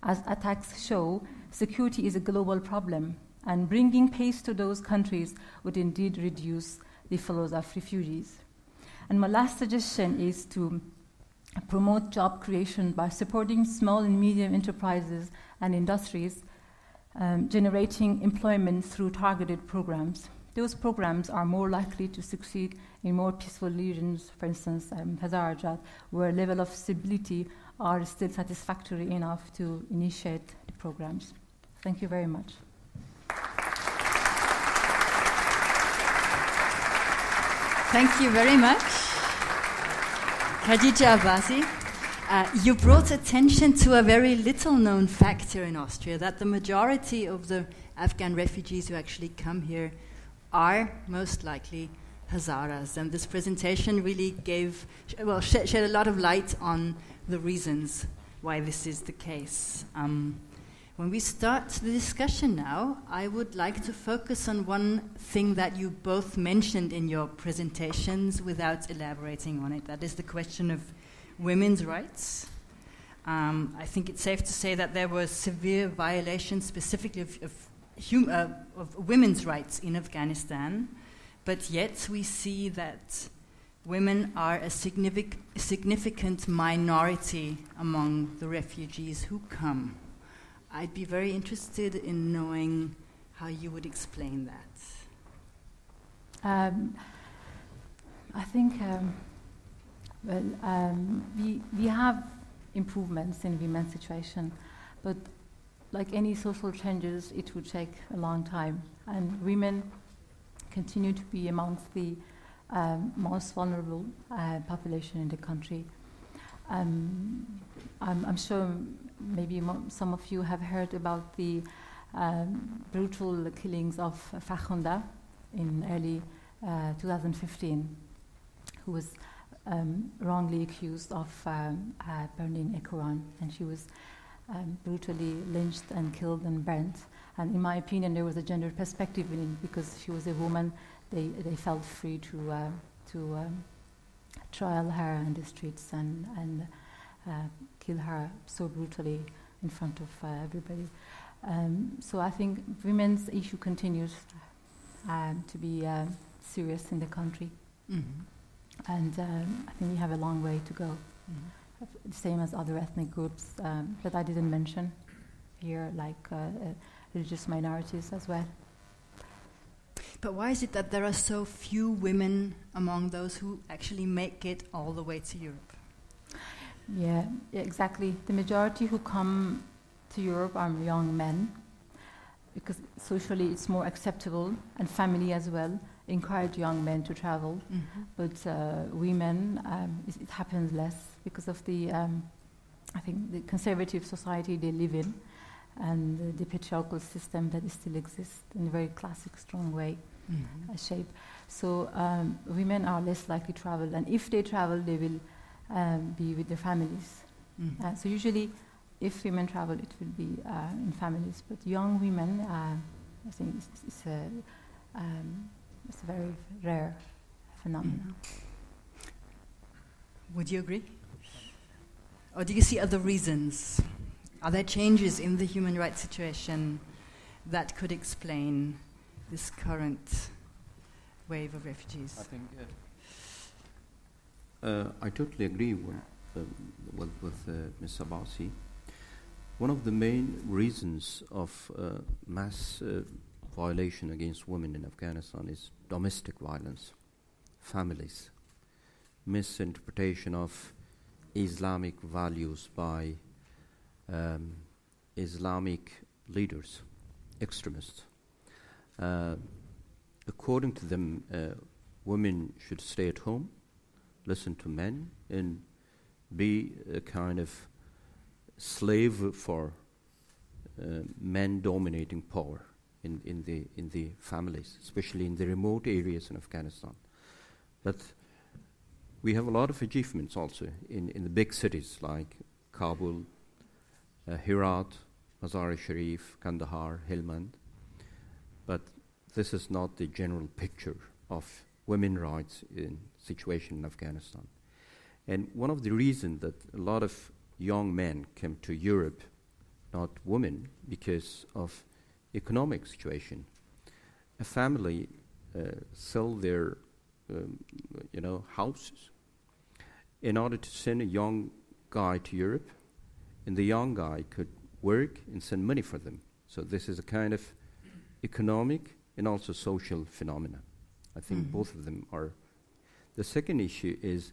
As attacks show, security is a global problem, and bringing peace to those countries would indeed reduce the flows of refugees. And my last suggestion is to promote job creation by supporting small and medium enterprises and industries, generating employment through targeted programs. Those programs are more likely to succeed in more peaceful regions, for instance, Hazara, where level of stability are still satisfactory enough to initiate the programs. Thank you very much. Thank you very much, Khadija Abbasi. You brought attention to a very little-known fact here in Austria, that the majority of the Afghan refugees who actually come here are most likely Hazaras, and this presentation really shed a lot of light on the reasons why this is the case. When we start the discussion now, I would like to focus on one thing that you both mentioned in your presentations without elaborating on it. That is the question of women's rights. I think it's safe to say that there were severe violations specifically of women's rights in Afghanistan, but yet we see that women are a significant minority among the refugees who come. I'd be very interested in knowing how you would explain that. I think we have improvements in women's situation, but like any social changes, it would take a long time, and women continue to be amongst the most vulnerable population in the country. I'm sure maybe some of you have heard about the brutal killings of Farkhunda in early 2015, who was wrongly accused of burning a Quran, and she was brutally lynched and killed and burnt. And in my opinion, there was a gender perspective in it, because she was a woman. They felt free to trial her in the streets and kill her so brutally in front of everybody. So I think women's issue continues to be serious in the country. Mm-hmm. And I think we have a long way to go. Mm-hmm. The same as other ethnic groups that I didn't mention here, like religious minorities as well. But why is it that there are so few women among those who actually make it all the way to Europe? Yeah, exactly. The majority who come to Europe are young men, because socially it's more acceptable, and family as well encourage young men to travel. Mm-hmm. But women, it happens less because of the, I think, the conservative society they live in, and the patriarchal system that still exists in a very classic, strong way, shape. So women are less likely to travel, and if they travel, they will be with their families. Mm-hmm. So usually, if women travel, it will be in families. But young women, I think it's a very rare phenomenon. Would you agree? Or do you see other reasons? Are there changes in the human rights situation that could explain this current wave of refugees? I think I totally agree with Ms. Abbasi. One of the main reasons of mass violation against women in Afghanistan is domestic violence, families, misinterpretation of Islamic values by Islamic leaders, extremists. According to them, women should stay at home, listen to men, and be a kind of slave for men dominating power in the families, especially in the remote areas in Afghanistan. But we have a lot of achievements also in the big cities like Kabul, Herat, Mazar-e Sharif, Kandahar, Helmand. But this is not the general picture of women's rights in situation in Afghanistan. And one of the reasons that a lot of young men came to Europe, not women, because of economic situation. A family sell their houses in order to send a young guy to Europe, and the young guy could work and send money for them. So this is a kind of economic and also social phenomena. I think both of them are. The second issue is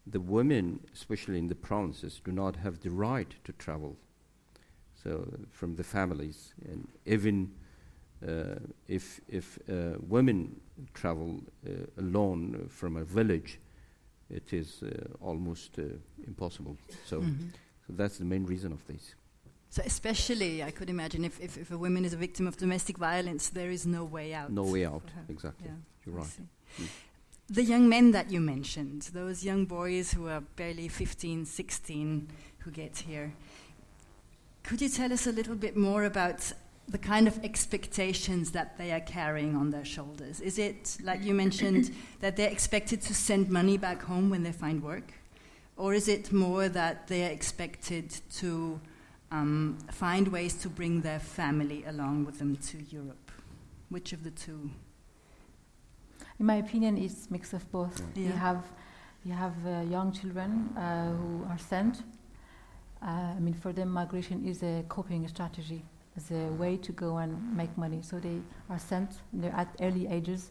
the women, especially in the provinces, do not have the right to travel. So from the families, and even if women travel alone from a village, it is almost impossible. So that's the main reason of this. So especially, I could imagine, if a woman is a victim of domestic violence, there is no way out. No way out, exactly. Yeah, you're right. the young men that you mentioned, those young boys who are barely 15, 16, who get here, could you tell us a little bit more about the kind of expectations that they are carrying on their shoulders? Is it, like you mentioned, that they're expected to send money back home when they find work? Or is it more that they are expected to find ways to bring their family along with them to Europe? Which of the two? In my opinion, it's a mix of both. Yeah. You have young children who are sent. I mean, for them, migration is a coping strategy, is a way to go and make money. So they are sent, they're at early ages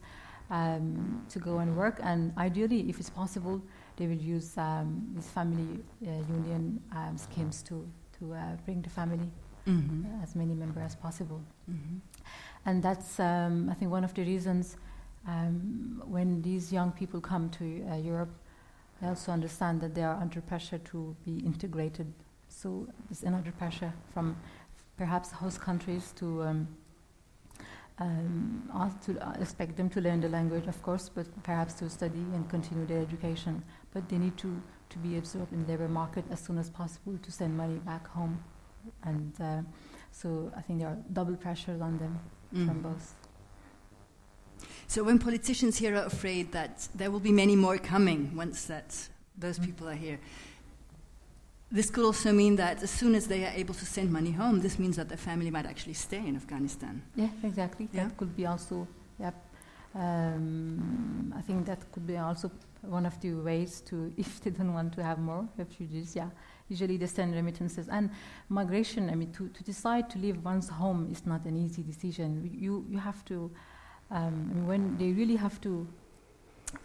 to go and work. And ideally, if it's possible, they will use these family union schemes to bring the family, as many members as possible. And that's, I think, one of the reasons when these young people come to Europe, I also understand that they are under pressure to be integrated. So there's another pressure from perhaps host countries to expect them to learn the language, of course, but perhaps to study and continue their education. But they need to be absorbed in the labor market as soon as possible to send money back home. And so I think there are double pressures on them from both. So when politicians here are afraid that there will be many more coming once those people are here, this could also mean that as soon as they are able to send money home, this means that their family might actually stay in Afghanistan. Yeah, exactly. Yeah? That could be also, I think that could be also one of the ways to, if they don't want to have more refugees, usually they send remittances. And migration, I mean, to decide to leave one's home is not an easy decision. You have to, when they really have to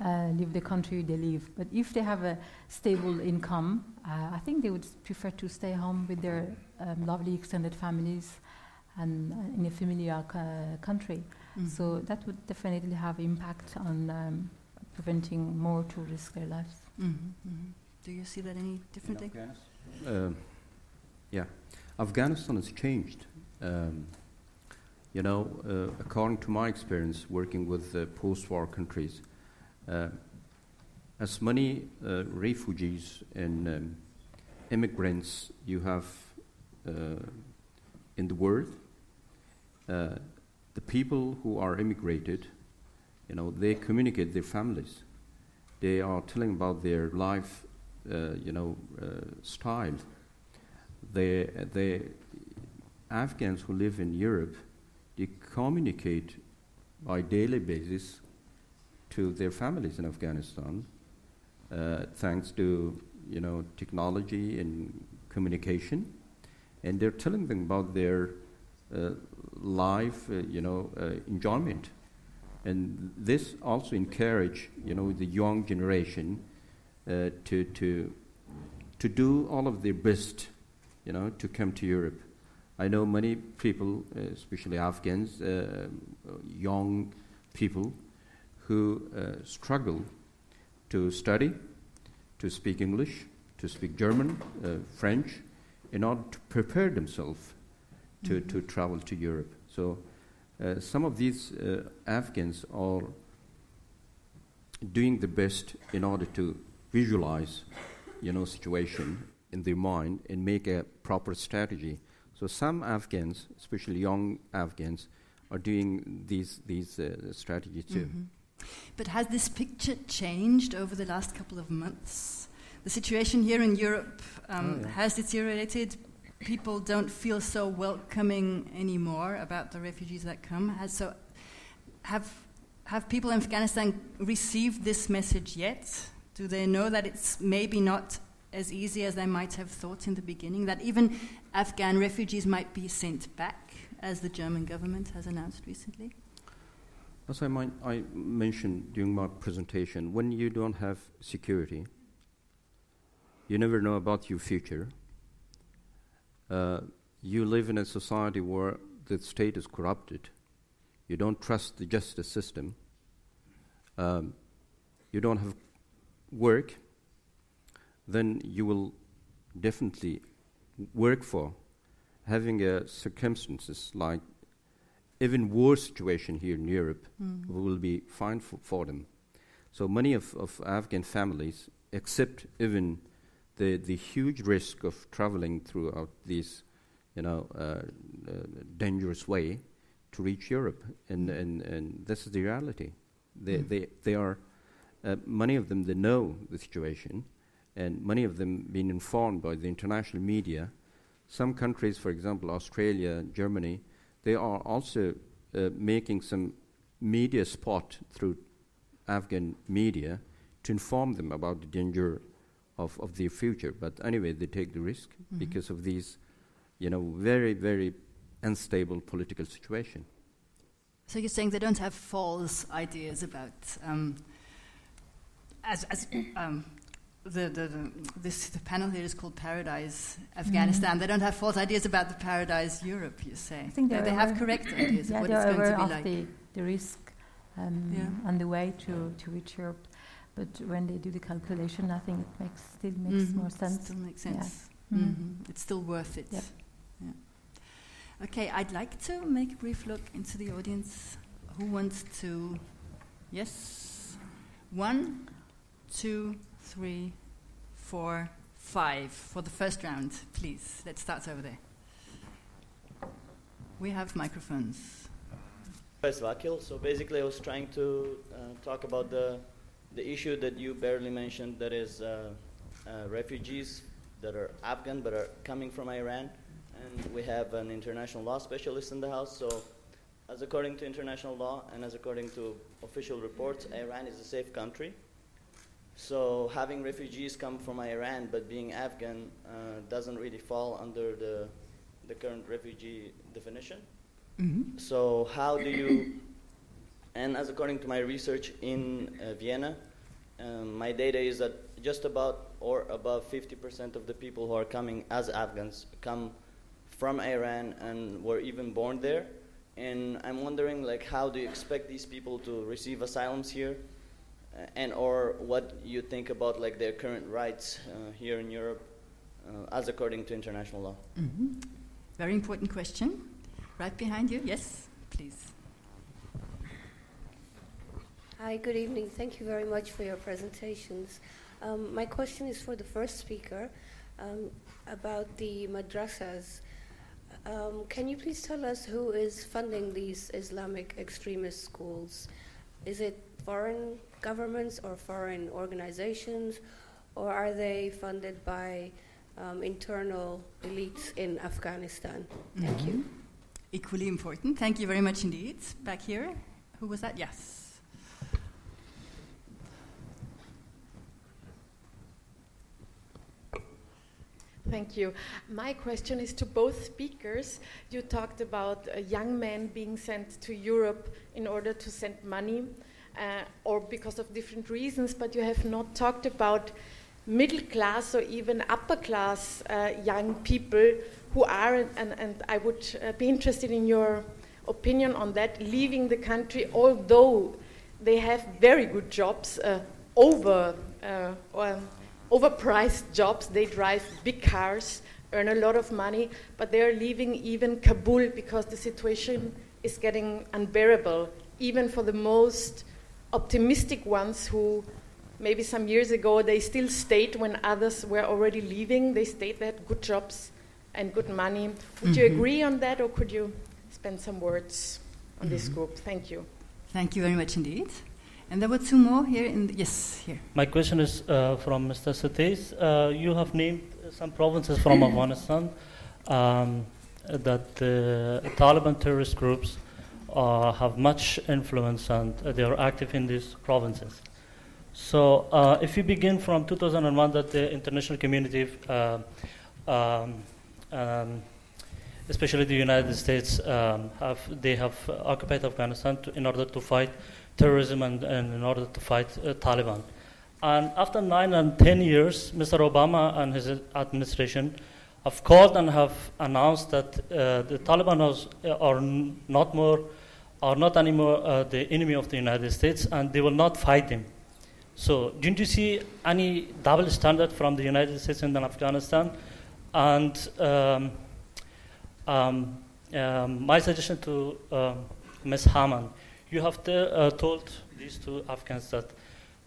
leave the country, they leave. But if they have a stable income, I think they would prefer to stay home with their lovely extended families and in a familiar country. So that would definitely have impact on preventing more to risk their lives. Do you see that any differently? Afghanistan has changed. According to my experience working with post-war countries, as many refugees and immigrants you have in the world, the people who are immigrated, they communicate their families. They are telling about their life, style. The Afghans who live in Europe, they communicate by daily basis to their families in Afghanistan, thanks to technology and communication, and they're telling them about their life, enjoyment, and this also encourage the young generation to do all of their best, to come to Europe. I know many people, especially Afghans, young people, who struggle to study, to speak English, to speak German, French, in order to prepare themselves to travel to Europe. So some of these Afghans are doing the best in order to visualize, situation in their mind and make a proper strategy. So some Afghans, especially young Afghans, are doing these strategies too. But has this picture changed over the last couple of months? The situation here in Europe has deteriorated. People don't feel so welcoming anymore about the refugees that come. Have people in Afghanistan received this message yet? Do they know that it's maybe not as easy as they might have thought in the beginning, that even Afghan refugees might be sent back, as the German government has announced recently? As I mentioned during my presentation, when you don't have security, you never know about your future. You live in a society where the state is corrupted. You don't trust the justice system. You don't have work. Then you will definitely work for having circumstances like even worse situation here in Europe will be fine for them. So many of Afghan families accept even the huge risk of traveling throughout this, dangerous way to reach Europe, and this is the reality. They are many of them, they know the situation, and many of them being informed by the international media. Some countries, for example, Australia, Germany, they are also making some media spot through Afghan media to inform them about the danger of their future. But anyway, they take the risk because of these, very, very unstable political situation. So you're saying they don't have false ideas about the panel here is called Paradise Afghanistan. They don't have false ideas about the Paradise Europe, you say. I think they have correct ideas of what it's going to be like. The risk on the way to reach Europe. But when they do the calculation, I think it still makes more sense. Still makes sense. Yeah. It's still worth it. Yep. Yeah. Okay, I'd like to make a brief look into the audience. Who wants to? Yes. 1, 2, 3, 4, 5 for the first round, please. Let's start over there. We have microphones. Vakil. So basically, I was trying to talk about the issue that you barely mentioned, that is refugees that are Afghan but are coming from Iran. And we have an international law specialist in the house. So as according to international law and as according to official reports, Iran is a safe country. So having refugees come from Iran but being Afghan doesn't really fall under the current refugee definition. So how do you, and as according to my research in Vienna, my data is that just about or above 50% of the people who are coming as Afghans come from Iran and were even born there. And I'm wondering, how do you expect these people to receive asylums here? And or what you think about their current rights here in Europe as according to international law? Very important question. Right behind you, yes, please. Hi, good evening. Thank you very much for your presentations. My question is for the first speaker about the madrasas. Can you please tell us who is funding these Islamic extremist schools? Is it foreign governments or foreign organizations, or are they funded by internal elites in Afghanistan? Thank you. Equally important. Thank you very much indeed. Back here. Who was that? Yes. Thank you. My question is to both speakers. You talked about young men being sent to Europe in order to send money or because of different reasons, but you have not talked about middle class or even upper class young people who are, and I would be interested in your opinion on that, leaving the country, although they have very good jobs, overpriced jobs. They drive big cars, earn a lot of money, but they are leaving even Kabul because the situation is getting unbearable, even for the most optimistic ones who maybe some years ago they still stayed when others were already leaving. They stayed, they had good jobs and good money. Would you agree on that, or could you spend some words on this group? Thank you. Thank you very much indeed. And there were two more here. Yes, here. My question is from Mr. Sitez. You have named some provinces from Afghanistan that the Taliban terrorist groups have much influence and they are active in these provinces. So if you begin from 2001, that the international community, especially the United States, have occupied Afghanistan in order to fight terrorism and in order to fight Taliban. And after 9 and 10 years, Mr. Obama and his administration have called and have announced that the Taliban are not anymore the enemy of the United States, and they will not fight them. So, don't you see any double standard from the United States and Afghanistan? And my suggestion to Ms. Hamann, you have told these two Afghans that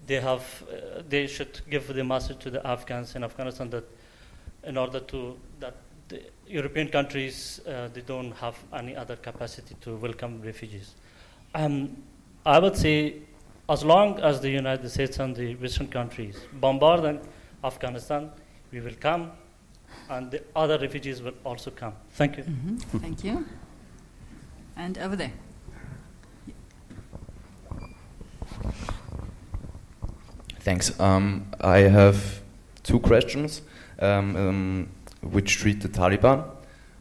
they should give the message to the Afghans in Afghanistan that in order to that the European countries they don't have any other capacity to welcome refugees. I would say, as long as the United States and the Western countries bombard Afghanistan, we will come, and the other refugees will also come. Thank you. Mm-hmm. Thank you. And over there. Thanks. I have two questions which treat the Taliban.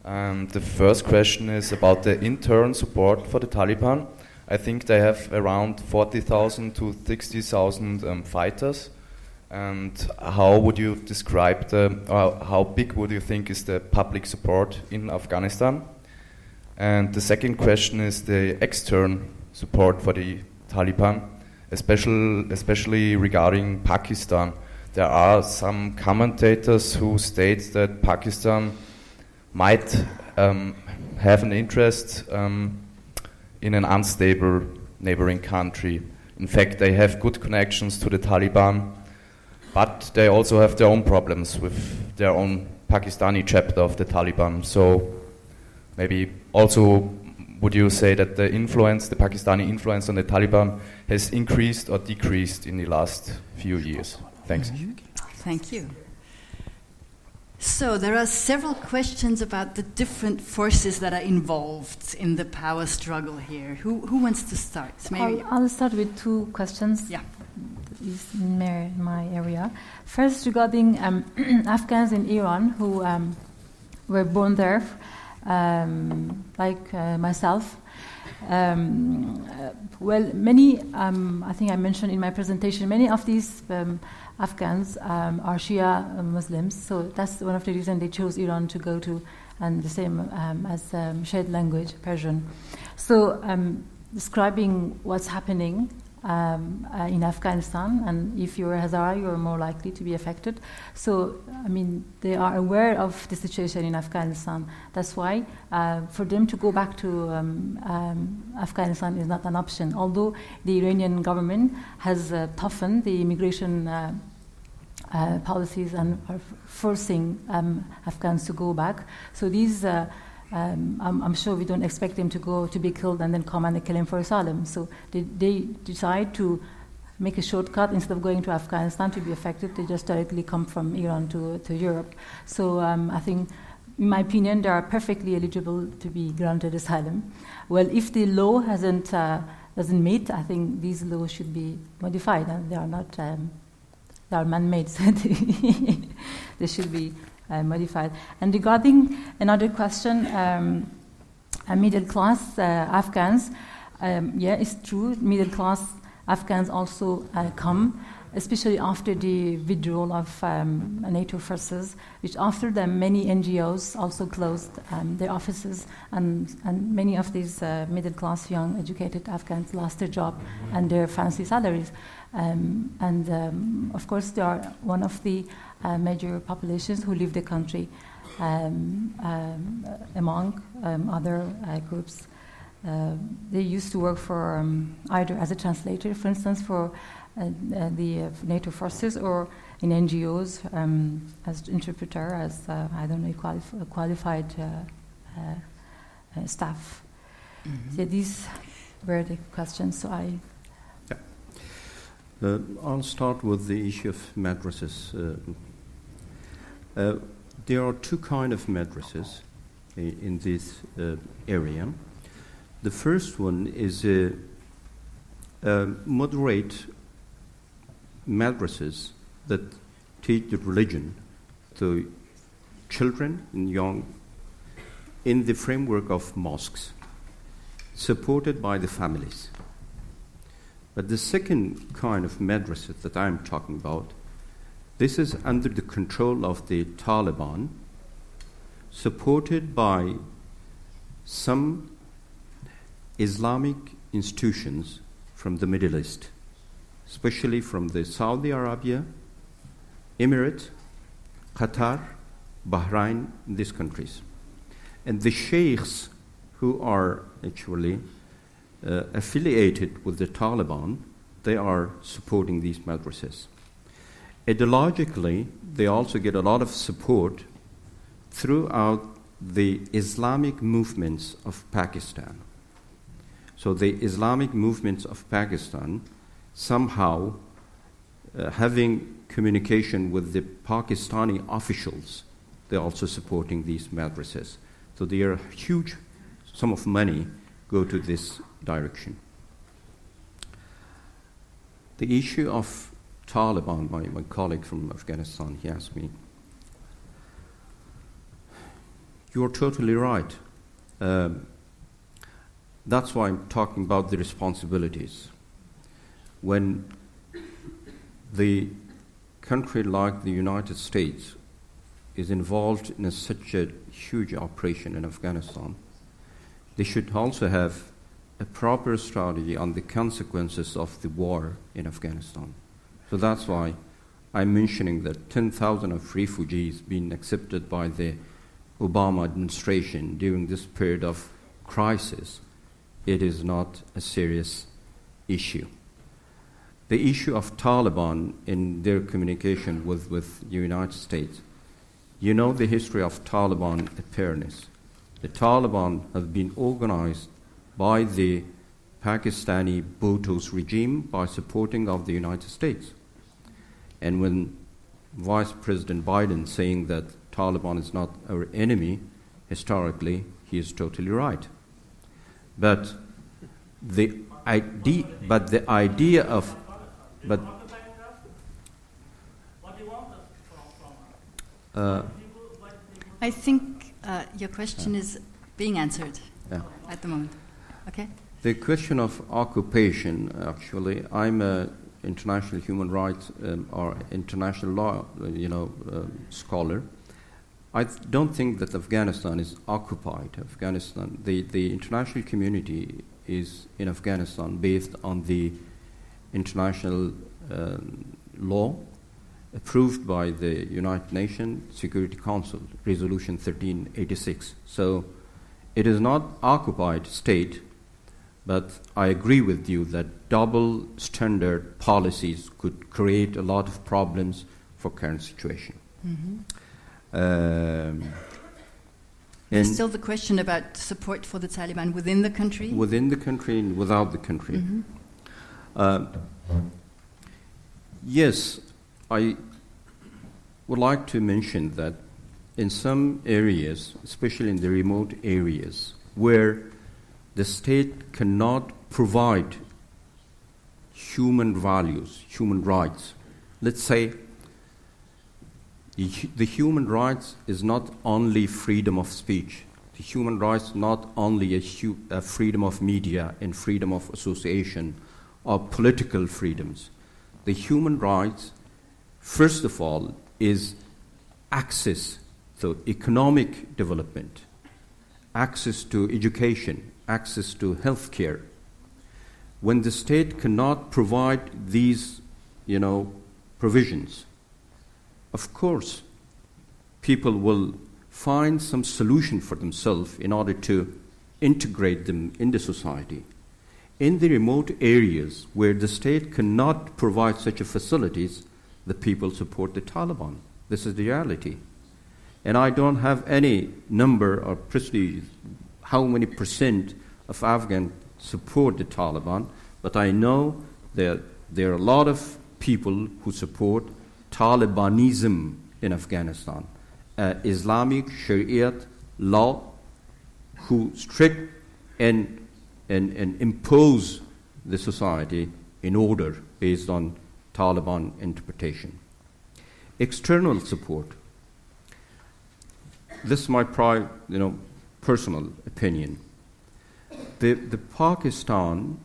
The first question is about the internal support for the Taliban. I think they have around 40,000 to 60,000 fighters. And how would you describe how big would you think is the public support in Afghanistan? And the second question is the external support for the Taliban, especially regarding Pakistan. There are some commentators who state that Pakistan might have an interest in an unstable neighboring country. In fact, they have good connections to the Taliban, but they also have their own problems with their own Pakistani chapter of the Taliban. So maybe also would you say that the Pakistani influence on the Taliban has increased or decreased in the last few years? Thanks. Thank you. So there are several questions about the different forces that are involved in the power struggle here. Who wants to start? Maybe I'll start with two questions. Yeah. Is in my area. First, regarding Afghans in Iran who were born there, like myself. Well, many, I think I mentioned in my presentation, many of these Afghans are Shia Muslims, so that's one of the reasons they chose Iran to go to, and the same as shared language, Persian. So describing what's happening in Afghanistan, and if you're a Hazara, you're more likely to be affected. So, I mean, they are aware of the situation in Afghanistan. That's why for them to go back to Afghanistan is not an option, although the Iranian government has toughened the immigration policies and are forcing Afghans to go back. So these I'm sure we don't expect them to be killed and then come and kill him for asylum. So they decide to make a shortcut. Instead of going to Afghanistan to be affected, they just directly come from Iran to Europe. So I think, in my opinion, they are perfectly eligible to be granted asylum. Well, if the law doesn't meet, I think these laws should be modified, and they are not. They are man-made, so they should be modified. And regarding another question, middle-class Afghans, yeah, it's true, middle-class Afghans also come, especially after the withdrawal of NATO forces, which after them many NGOs also closed their offices, and many of these middle-class, young, educated Afghans lost their job and their fancy salaries. Of course, they are one of the major populations who leave the country among other groups. They used to work for either as a translator, for instance, for the NATO forces, or in NGOs as interpreter, as I don't know, qualified staff. Mm-hmm. So these were the questions. So I'll start with the issue of madrasas. There are two kinds of madrasas in this area. The first one is moderate madrasas that teach the religion to children and young in the framework of mosques, supported by the families. But the second kind of madrasa that I'm talking about, this is under the control of the Taliban, supported by some Islamic institutions from the Middle East, especially from the Saudi Arabia, Emirates, Qatar, Bahrain, these countries. And the sheikhs who are actually affiliated with the Taliban, they are supporting these madrasas. Ideologically, they also get a lot of support throughout the Islamic movements of Pakistan. So the Islamic movements of Pakistan somehow having communication with the Pakistani officials, they're also supporting these madrasas. So they are huge sum of money go to this direction. The issue of Taliban, my colleague from Afghanistan, he asked me, you're totally right. That's why I'm talking about the responsibilities. When the country like the United States is involved in such a huge operation in Afghanistan, they should also have a proper strategy on the consequences of the war in Afghanistan. So that's why I'm mentioning that 10,000 of refugees being accepted by the Obama administration during this period of crisis, it is not a serious issue. The issue of Taliban in their communication with the United States, you know the history of Taliban appearance. The Taliban have been organized by the Pakistani Bhutto's regime by supporting of the United States. And when Vice President Biden saying that Taliban is not our enemy, historically, he is totally right. But the idea of I think your question is being answered at the moment. Okay. The question of occupation, actually, I'm an international human rights or international law, scholar. I don't think that Afghanistan is occupied. Afghanistan, the international community is in Afghanistan based on the international law approved by the United Nations Security Council, Resolution 1386. So it is not occupied state, but I agree with you that double standard policies could create a lot of problems for current situation. Mm-hmm. There's still the question about support for the Taliban within the country? Within the country and without the country. Mm-hmm. Yes, I would like to mention that in some areas, especially in the remote areas, where the state cannot provide human values, human rights, let's say the human rights is not only freedom of speech. The human rights not only a freedom of media and freedom of association or political freedoms. The human rights, first of all, is access to economic development, access to education, access to health care. When the state cannot provide these, provisions, of course, people will find some solution for themselves in order to integrate them in the society. In the remote areas where the state cannot provide such a facilities, the people support the Taliban. This is the reality. And I don't have any number or prestige how many percent of Afghans support the Taliban, but I know that there are a lot of people who support Talibanism in Afghanistan, Islamic Shariat law, who strict and impose the society in order based on Taliban interpretation. External support. This is my personal opinion. The Pakistan,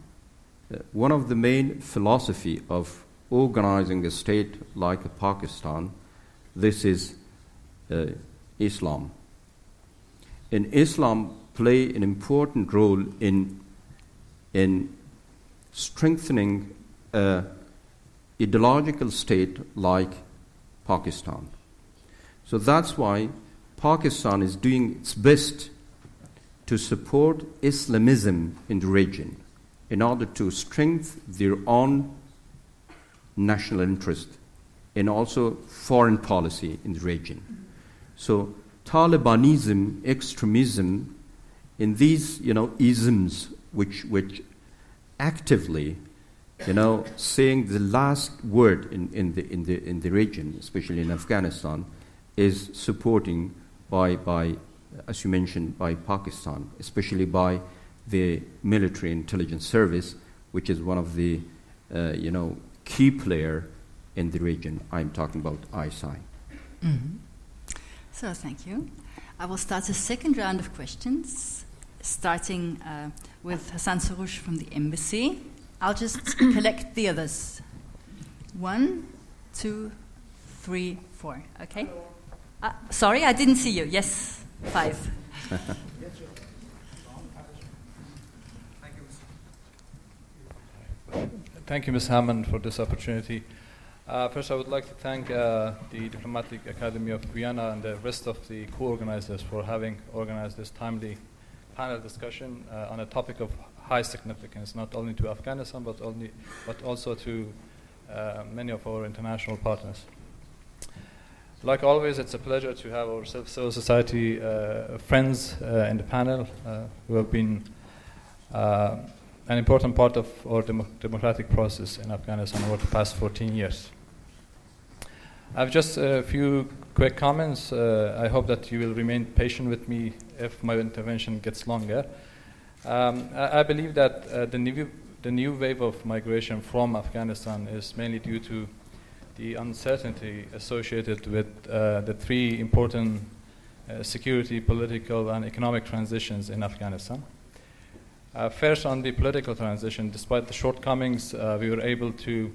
one of the main philosophy of organizing a state like Pakistan, this is Islam. And Islam play an important role in strengthening an ideological state like Pakistan. So that's why Pakistan is doing its best to support Islamism in the region in order to strengthen their own national interest and also foreign policy in the region. So Talibanism, extremism, in these, isms which actively, saying the last word in the region, especially in Afghanistan, is supporting by as you mentioned, by Pakistan, especially by the military intelligence service, which is one of the key player in the region. I'm talking about ISI. Mm-hmm. So thank you. I will start a second round of questions, starting with Hassan Sarouche from the embassy. I'll just collect the others. 1, 2, 3, 4. Okay. Sorry, I didn't see you. Yes, 5. Thank you, Ms. Hamann, for this opportunity. First, I would like to thank the Diplomatic Academy of Vienna and the rest of the co-organizers for having organized this timely panel discussion on a topic of high significance, not only to Afghanistan, but also to many of our international partners. Like always, it's a pleasure to have our civil society friends in the panel who have been an important part of our democratic process in Afghanistan over the past 14 years. I have just a few quick comments. I hope that you will remain patient with me if my intervention gets longer. I believe that the new wave of migration from Afghanistan is mainly due to the uncertainty associated with the 3 important security, political, and economic transitions in Afghanistan. First, on the political transition, despite the shortcomings, we were able to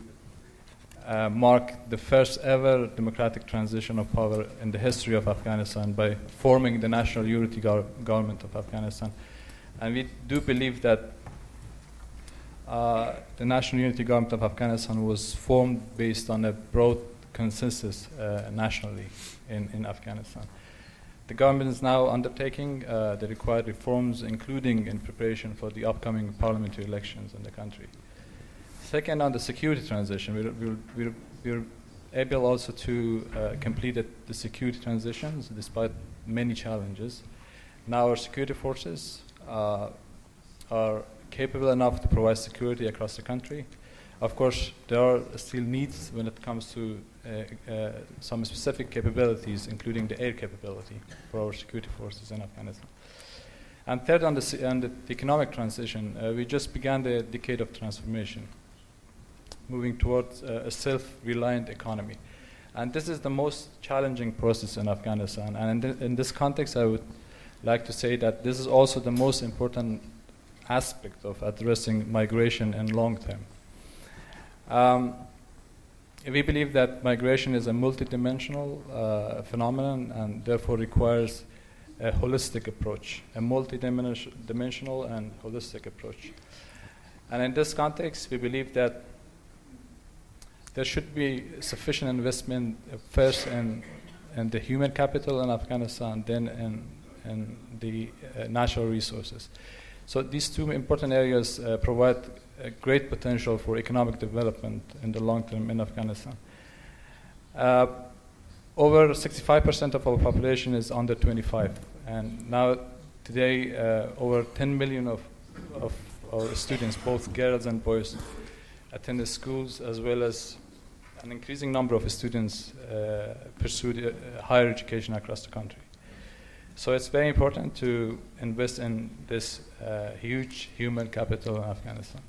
mark the first ever democratic transition of power in the history of Afghanistan by forming the National Unity Government of Afghanistan. And we do believe that the National Unity Government of Afghanistan was formed based on a broad consensus nationally in Afghanistan. The government is now undertaking the required reforms, including in preparation for the upcoming parliamentary elections in the country. Second, on the security transition, we're able also to complete the security transitions despite many challenges. Now our security forces are capable enough to provide security across the country. Of course, there are still needs when it comes to some specific capabilities, including the air capability for our security forces in Afghanistan. And third, on the economic transition, we just began the decade of transformation, moving towards a self-reliant economy. And this is the most challenging process in Afghanistan. And in this context, I would like to say that this is also the most important aspect of addressing migration in long term. We believe that migration is a multidimensional phenomenon and therefore requires a holistic approach, a multidimensional and holistic approach. And in this context, we believe that there should be sufficient investment first in the human capital in Afghanistan, then in the natural resources. So these 2 important areas provide a great potential for economic development in the long term in Afghanistan. Over 65% of our population is under 25, and now today over 10 million of our students, both girls and boys, attend the schools, as well as an increasing number of students pursue higher education across the country. So it's very important to invest in this huge human capital in Afghanistan.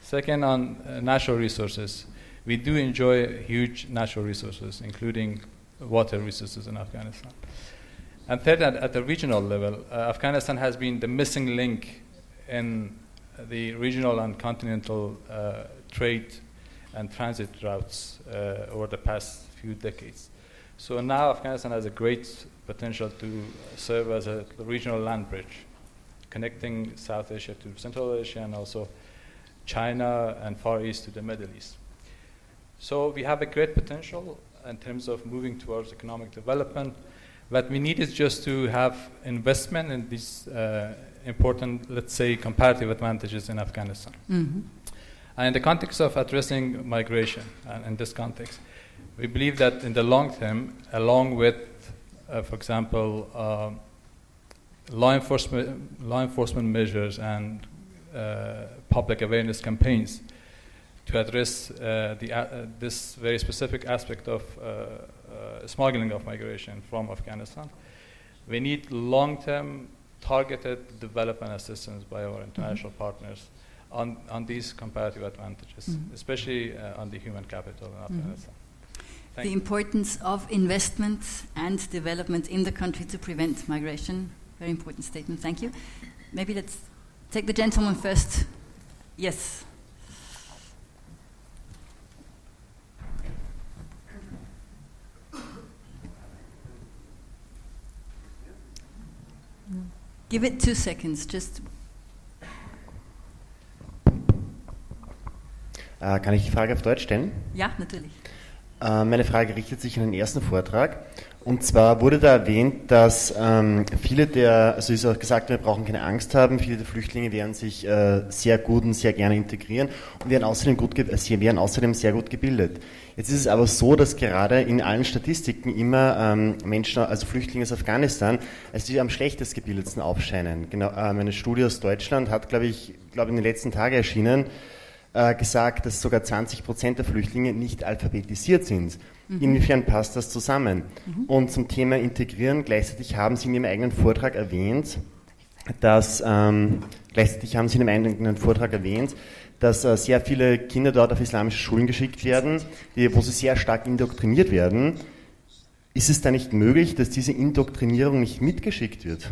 Second, on natural resources, we do enjoy huge natural resources, including water resources in Afghanistan. And third, at the regional level, Afghanistan has been the missing link in the regional and continental trade and transit routes over the past few decades. So now Afghanistan has a great potential to serve as a regional land bridge, connecting South Asia to Central Asia and also China and Far East to the Middle East. So we have a great potential in terms of moving towards economic development. What we need is just to have investment in these important, let's say, comparative advantages in Afghanistan. Mm-hmm. And in the context of addressing migration, and in this context, we believe that in the long term, along with, for example, law enforcement measures and public awareness campaigns to address this very specific aspect of smuggling of migration from Afghanistan, we need long-term targeted development assistance by our international partners on these comparative advantages, especially on the human capital in Afghanistan. The importance of investment and development in the country to prevent migration. Very important statement, thank you. Maybe let's take the gentleman first. Yes. Give it 2 seconds, just. Kann ich die Frage auf Deutsch stellen? Ja, natürlich. Meine Frage richtet sich an den ersten Vortrag. Und zwar wurde da erwähnt, dass viele der, also ist auch gesagt, wir brauchen keine Angst haben, viele der Flüchtlinge werden sich sehr gut und sehr gerne integrieren und werden außerdem sehr gut gebildet. Jetzt ist es aber so, dass gerade in allen Statistiken immer Menschen, also Flüchtlinge aus Afghanistan, als die am schlechtest gebildetsten aufscheinen. Genau, eine Studie aus Deutschland hat, glaube ich, in den letzten Tagen erschienen, gesagt, dass sogar 20% der Flüchtlinge nicht alphabetisiert sind. Inwiefern passt das zusammen? Und zum Thema Integrieren, gleichzeitig haben Sie in Ihrem eigenen Vortrag erwähnt, dass sehr viele Kinder dort auf islamische Schulen geschickt werden, wo sie sehr stark indoktriniert werden. Ist es da nicht möglich, dass diese Indoktrinierung nicht mitgeschickt wird?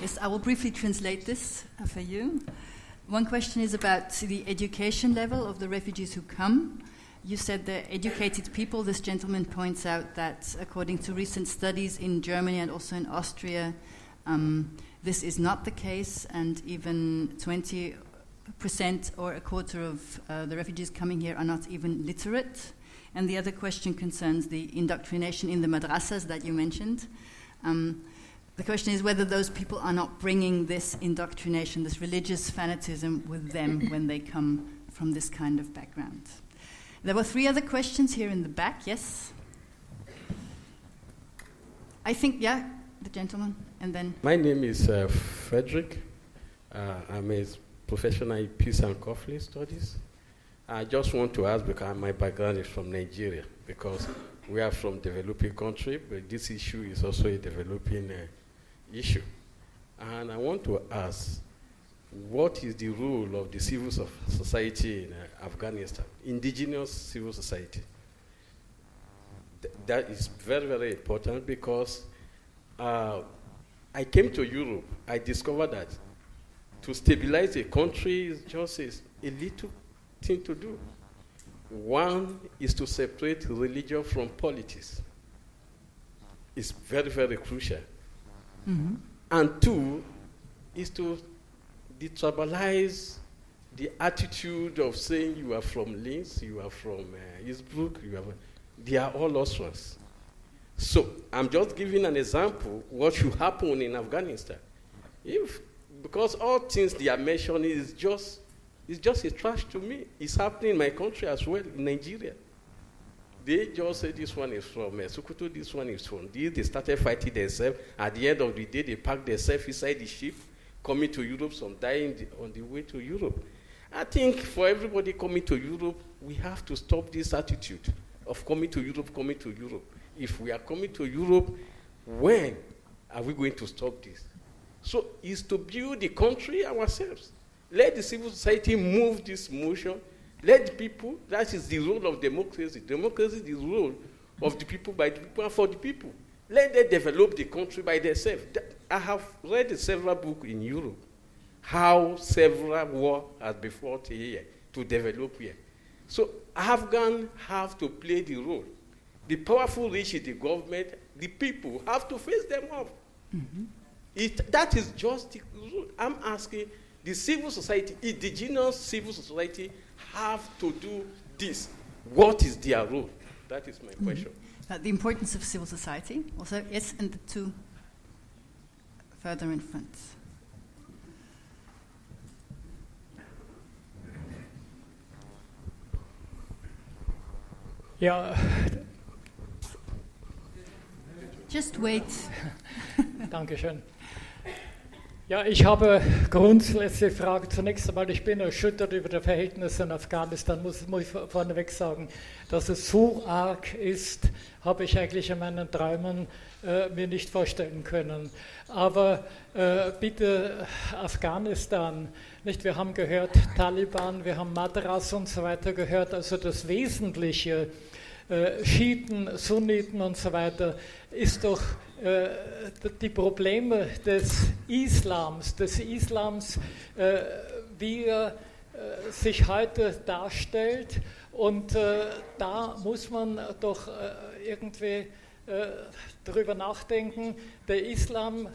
Yes, I will briefly translate this for you. One question is about the education level of the refugees who come. You said they're educated people. This gentleman points out that according to recent studies in Germany and also in Austria, this is not the case, and even 20% or a quarter of the refugees coming here are not even literate. And the other question concerns the indoctrination in the madrasas that you mentioned. The question is whether those people are not bringing this indoctrination, this religious fanatism with them when they come from this kind of background. There were 3 other questions here in the back, yes? I think, yeah, the gentleman, and then... My name is Frederick. I'm a professional in peace and conflict studies. I just want to ask, because my background is from Nigeria, because we are from developing country, but this issue is also a developing issue. And I want to ask, what is the role of the civil society in Afghanistan, indigenous civil society? That is very, very important, because I came to Europe, I discovered that to stabilize a country is just a little thing to do. One is to separate religion from politics. It's very, very crucial. And 2 is to detribalize the attitude of saying you are from Linz, you are from Innsbruck, they are all Austrians. So I'm just giving an example what should happen in Afghanistan. Because all things they are mentioning is just a trash to me. It's happening in my country as well, in Nigeria. They just say this one is from Sokoto, this one is from this. They started fighting themselves. At the end of the day, they packed themselves inside the ship, coming to Europe, some dying on the way to Europe. I think for everybody coming to Europe, we have to stop this attitude of coming to Europe. If we are coming to Europe, when are we going to stop this? So it's to build the country ourselves. Let the civil society move this motion. Let the people, that is the role of democracy. Democracy is the role of the people, by the people, and for the people. Let them develop the country by themselves. I have read several books in Europe, how several wars have been fought here to develop here. So Afghans have to play the role. The powerful rich is the government. The people have to face them up. That is just the rule. I'm asking the civil society, indigenous civil society, have to do this. What is their role? That is my question. The importance of civil society, also, yes, and the 2 further in front. Ja. Just wait. Dankeschön. Ja, ich habe grundsätzliche Frage. Zunächst einmal, ich bin erschüttert über die Verhältnisse in Afghanistan, muss ich vorneweg sagen. Dass es so arg ist, habe ich eigentlich in meinen Träumen mir nicht vorstellen können. Aber bitte Afghanistan, nicht? Wir haben gehört Taliban, wir haben Madras und so weiter gehört, also das Wesentliche, Schiiten, Sunniten und so weiter, ist doch die Probleme des Islams, wie er sich heute darstellt. Und da muss man doch irgendwie darüber nachdenken. Der Islam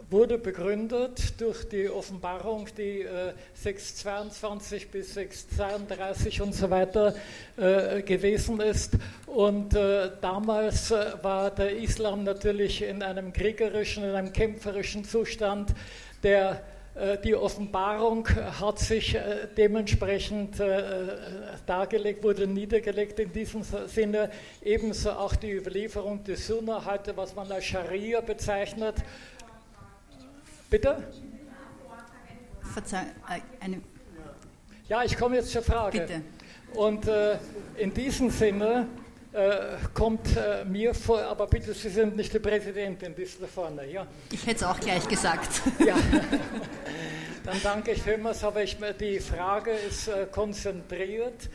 wurde begründet durch die Offenbarung, die 622 bis 632 und so weiter gewesen ist. Und damals war der Islam natürlich in einem kriegerischen, in einem kämpferischen Zustand. Die Offenbarung hat sich dementsprechend dargelegt, wurde niedergelegt in diesem Sinne. Ebenso auch die Überlieferung des Sunna, heute was man als Scharia bezeichnet. Bitte? Verzeihung, Ja, ich komme jetzt zur Frage. Bitte. Und in diesem Sinne kommt mir vor, aber bitte, Sie sind nicht die Präsidentin, die ist da vorne, ja? Ich hätte es auch gleich gesagt. Ja, dann danke ich vielmals, aber die Frage ist konzentriert.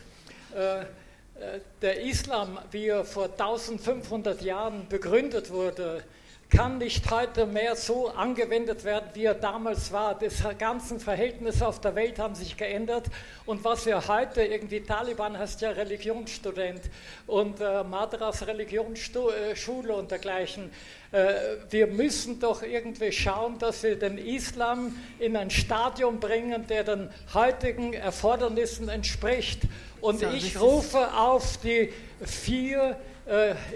Der Islam, wie er vor 1500 Jahren begründet wurde, kann nicht heute mehr so angewendet werden, wie er damals war. Die ganzen Verhältnisse auf der Welt haben sich geändert. Und was wir heute, irgendwie Taliban heißt ja Religionsstudent und Madras Religionsschule und dergleichen. Wir müssen doch irgendwie schauen, dass wir den Islam in ein Stadium bringen, der den heutigen Erfordernissen entspricht. Und ich rufe auf die 4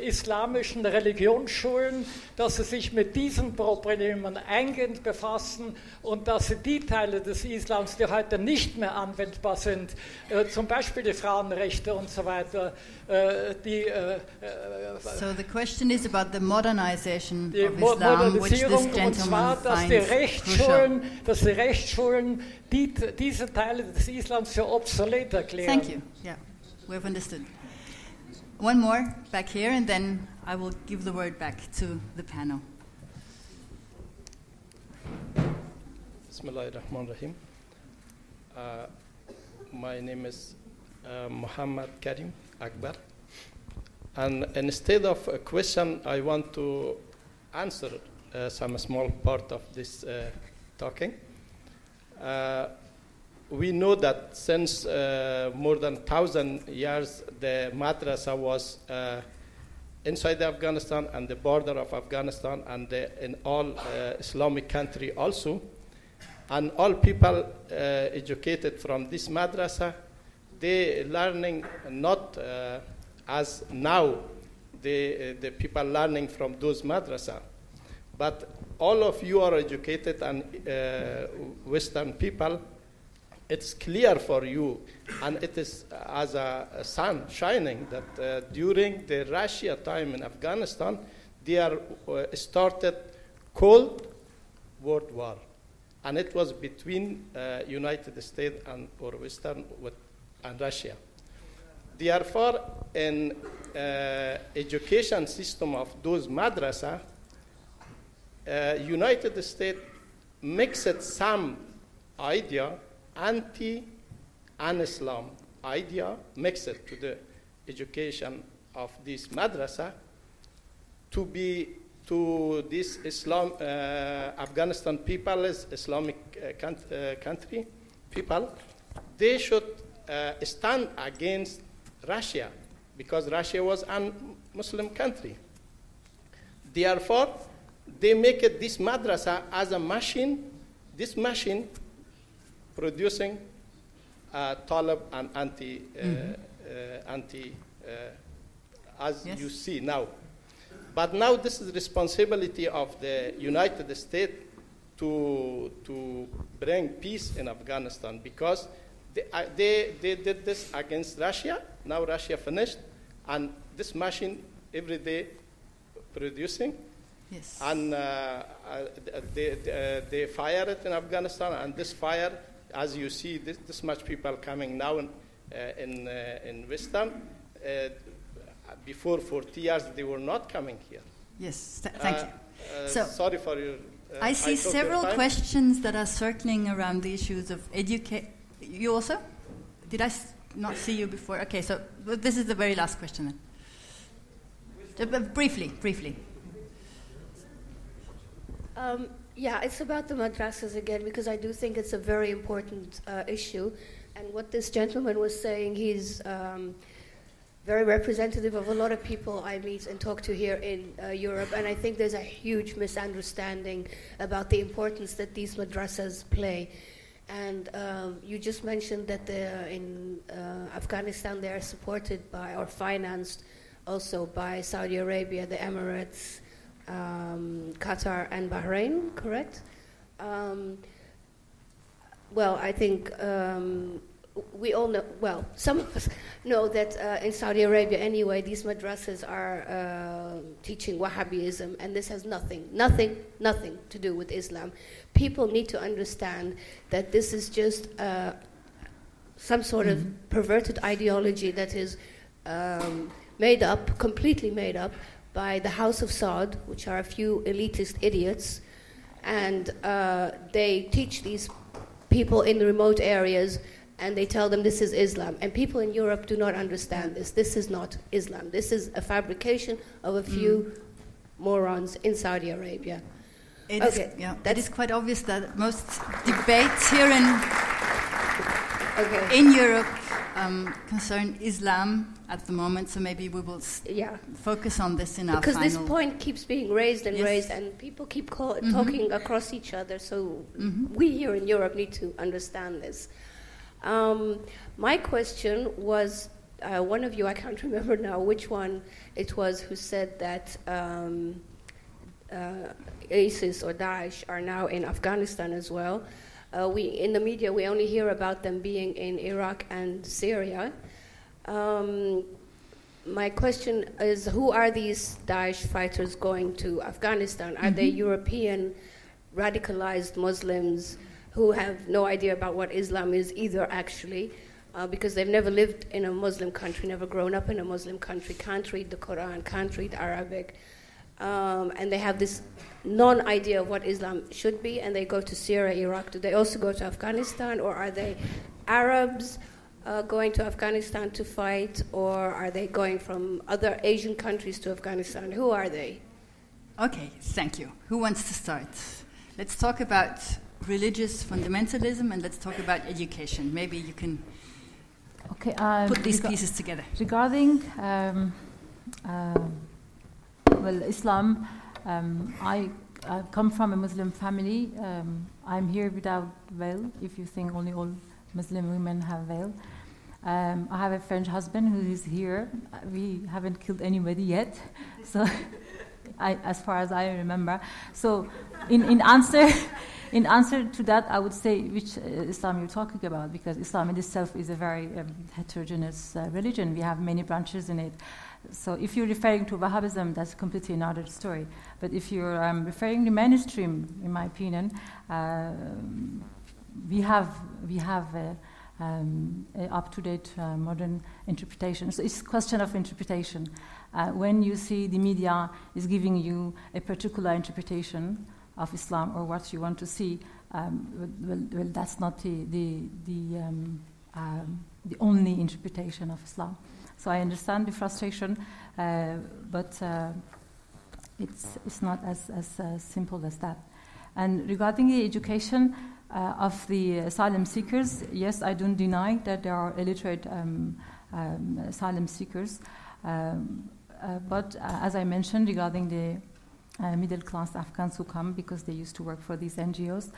islamischen Religionsschulen, dass sie sich mit diesen Problemen eingehend befassen und dass sie die Teile des Islams, die heute nicht mehr anwendbar sind, zum Beispiel die Frauenrechte und so weiter, So the question is about the modernization of Islam, which this gentleman und zwar, dass die Rechtsschulen diese Teile des Islams für obsolet erklären. Thank you. Yeah, we've understood. One more back here, and then I will give the word back to the panel. Bismillahirrahmanirrahim. My name is Muhammad Karim Akbar. And instead of a question, I want to answer some small part of this talking. We know that since more than 1,000 years, the madrasa was inside Afghanistan and the border of Afghanistan and in all Islamic country also. And all people educated from this madrasa, they learning not as now the people learning from those madrasa. But all of you are educated and Western people. It's clear for you, and it is as a sun shining, that during the Russia time in Afghanistan, they are started Cold World War, and it was between United States and or Western and Russia. Therefore, in education system of those madrasa, United States mixed some idea anti-Islam idea mixed to the education of this madrasa to this Islam Afghanistan people is Islamic country people. They should stand against Russia because Russia was a Muslim country. Therefore, they make it this madrasa as a machine. This machine producing Talib and as you see now. But now this is responsibility of the United States to bring peace in Afghanistan because they did this against Russia. Now Russia finished, And this machine every day producing. Yes. And they fire it in Afghanistan, and this fire, as you see, this much people coming now in Western. Before 40 years, they were not coming here. Yes, thank you. So sorry for your. I see several questions that are circling around the issues of education. You also? Did I not see you before? Okay, so this is the very last question then. Briefly. Yeah, it's about the madrasas again, because I do think it's a very important issue. And what this gentleman was saying, he's very representative of a lot of people I meet and talk to here in Europe. And I think there's a huge misunderstanding about the importance that these madrasas play. And you just mentioned that in Afghanistan they are supported by or financed also by Saudi Arabia, the Emirates, Qatar and Bahrain, correct? Well, I think we all know, well, some of us know that in Saudi Arabia anyway, these madrasas are teaching Wahhabism, and this has nothing to do with Islam. People need to understand that this is just some sort of perverted ideology that is made up, completely made up, by the House of Saud, which are a few elitist idiots, and they teach these people in the remote areas, and they tell them this is Islam. And people in Europe do not understand this. This is not Islam. This is a fabrication of a few morons in Saudi Arabia. That is quite obvious that most debates here in Europe concern Islam at the moment, so maybe we will focus on this in our final... Because this point keeps being raised and raised, and people keep talking across each other, so we here in Europe need to understand this. My question was, one of you, I can't remember now which one it was, who said that ISIS or Daesh are now in Afghanistan as well. In the media, we only hear about them being in Iraq and Syria. My question is, who are these Daesh fighters going to Afghanistan? Are they European radicalized Muslims who have no idea about what Islam is either, actually, because they've never lived in a Muslim country, never grown up in a Muslim country, can't read the Quran, can't read Arabic, and they have this non-idea of what Islam should be, and they go to Syria, Iraq. Do they also go to Afghanistan, or are they Arabs going to Afghanistan to fight, or are they going from other Asian countries to Afghanistan? Who are they? Okay, thank you. Who wants to start? Let's talk about religious fundamentalism, and let's talk about education. Maybe you can put these pieces together. Regarding Islam, I come from a Muslim family. I'm here without veil, if you think only all Muslim women have veil. I have a French husband who is here. We haven't killed anybody yet, so as far as I remember. So in answer to that, I would say which Islam you're talking about, because Islam in itself is a very heterogeneous religion. We have many branches in it. So if you're referring to Wahhabism, that's completely another story. But if you're referring to mainstream, in my opinion, we have a up-to-date modern interpretation. So it's a question of interpretation. When you see the media is giving you a particular interpretation of Islam or what you want to see, well, that's not the only interpretation of Islam. So I understand the frustration, but it's not as simple as that. And regarding the education of the asylum seekers, yes, I don't deny that there are illiterate asylum seekers, but as I mentioned, regarding the middle-class Afghans who come because they used to work for these NGOs,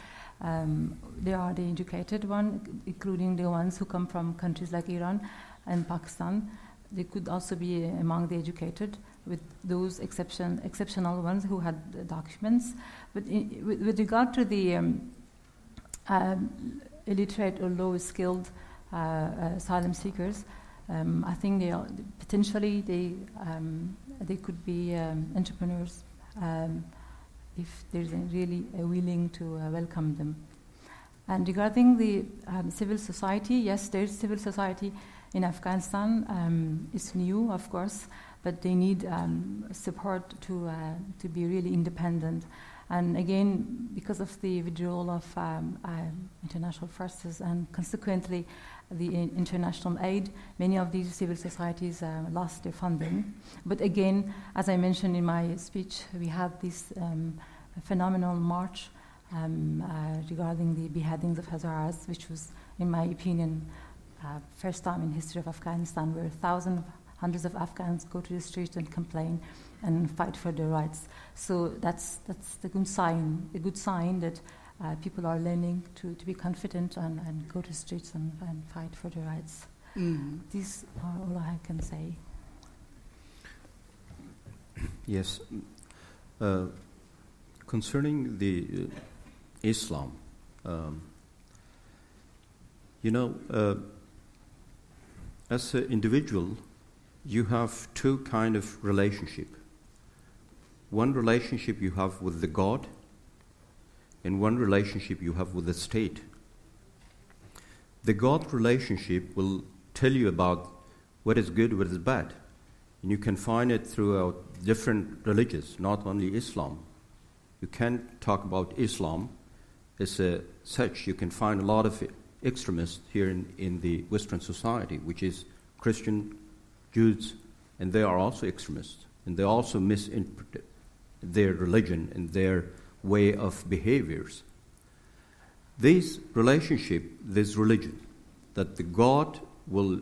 they are the educated ones, including the ones who come from countries like Iran and Pakistan. They could also be among the educated, with those exceptional ones who had documents. But with regard to the illiterate or low-skilled asylum seekers, I think potentially they could be entrepreneurs if there's really a willing to welcome them. And regarding the civil society, yes, there's civil society in Afghanistan. It's new, of course, but they need support to be really independent. And again, because of the withdrawal of international forces and consequently the international aid, many of these civil societies lost their funding. But again, as I mentioned in my speech, we had this phenomenal march regarding the beheadings of Hazaras, which was, in my opinion, first time in history of Afghanistan where hundreds of Afghans go to the streets and complain and fight for their rights. So that's the good sign that people are learning to be confident and go to the streets and fight for their rights. These are all I can say. Yes. Concerning the Islam, as an individual, you have two kind of relationship. One relationship you have with the God, and one relationship you have with the state. The God relationship will tell you about what is good, what is bad. And you can find it throughout different religions, not only Islam. You can't talk about Islam as such. You can find a lot of extremists here in the Western society, which is Christian, Jews, and they are also extremists. And they also misinterpret their religion and their way of behaviors. This relationship, this religion, that the God will,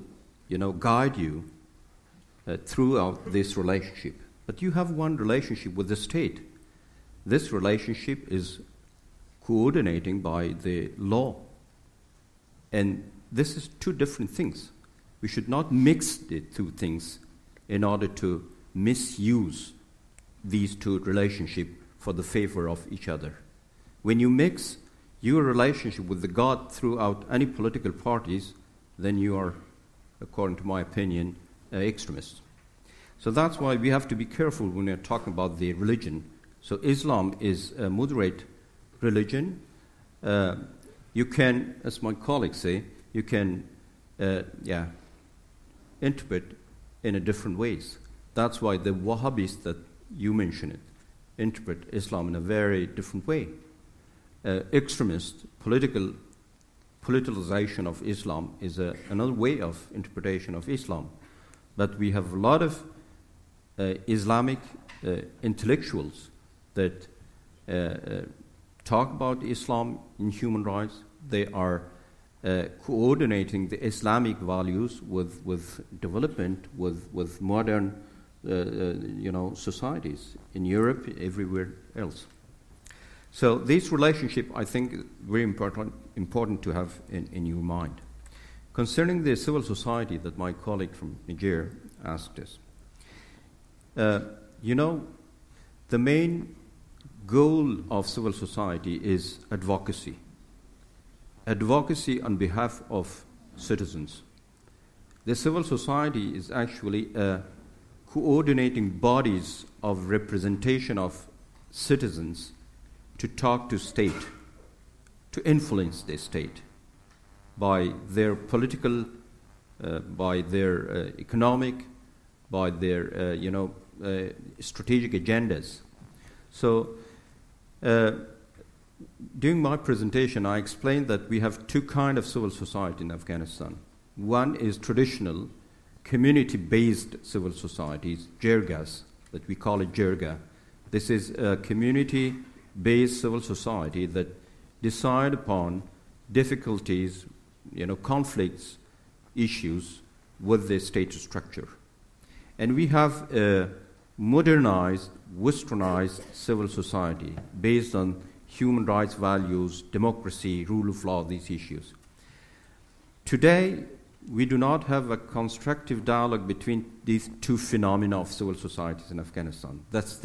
guide you throughout this relationship. But you have one relationship with the state. This relationship is coordinating by the law. And this is two different things. We should not mix the two things in order to misuse these two relationships for the favor of each other. When you mix your relationship with the God throughout any political parties, then you are, according to my opinion, extremist. So that's why we have to be careful when we're talking about the religion. So Islam is a moderate religion. You can, as my colleagues say, you can interpret in a different ways. That's why the Wahhabis that you mentioned interpret Islam in a very different way. Extremist politicalization of Islam is another way of interpretation of Islam. But we have a lot of Islamic intellectuals that talk about Islam in human rights. They are coordinating the Islamic values with development, with modern societies in Europe, everywhere else. So this relationship, I think, is very important to have in your mind. Concerning the civil society that my colleague from Niger asked us, the main goal of civil society is advocacy. Advocacy on behalf of citizens. The civil society is actually coordinating bodies of representation of citizens to talk to state, to influence the state by their political, by their economic, by their strategic agendas. So during my presentation, I explained that we have two kinds of civil society in Afghanistan. One is traditional, community-based civil societies, jirgas, that we call it jirga. This is a community-based civil society that decide upon difficulties, conflicts, issues with the state structure. And we have a modernized, westernized civil society based on human rights values, democracy, rule of law, these issues. Today, we do not have a constructive dialogue between these two phenomena of civil societies in Afghanistan. That's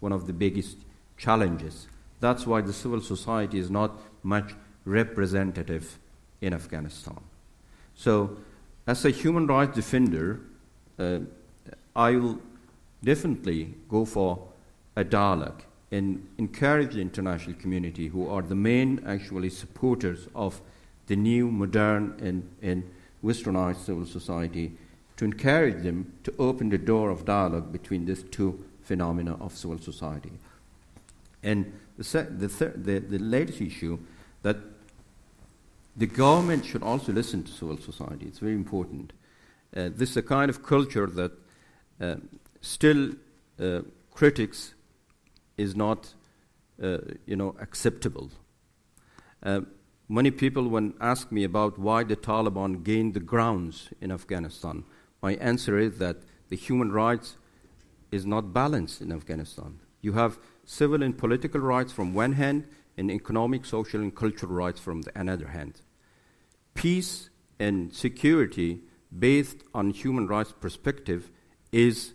one of the biggest challenges. That's why the civil society is not much representative in Afghanistan. So as a human rights defender, I will definitely go for a dialogue and encourage the international community, who are the main actually supporters of the new, modern and westernized civil society, to encourage them to open the door of dialogue between these two phenomena of civil society. And the latest issue, that the government should also listen to civil society. It's very important. This is a kind of culture that still critics is not, acceptable. Many people, when ask me about why the Taliban gained the grounds in Afghanistan, my answer is that the human rights is not balanced in Afghanistan. You have civil and political rights from one hand, and economic, social, and cultural rights from the another hand. Peace and security based on human rights perspective is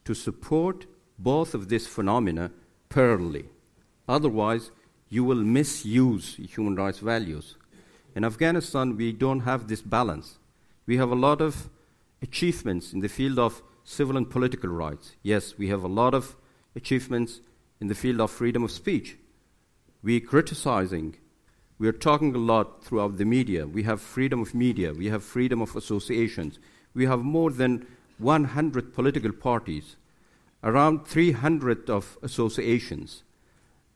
to support both of these phenomena parallelly. Otherwise, you will misuse human rights values. In Afghanistan, we don't have this balance. We have a lot of achievements in the field of civil and political rights. Yes, we have a lot of achievements in the field of freedom of speech. We're criticizing. We are talking a lot throughout the media. We have freedom of media. We have freedom of associations. We have more than 100 political parties, around 300 of associations,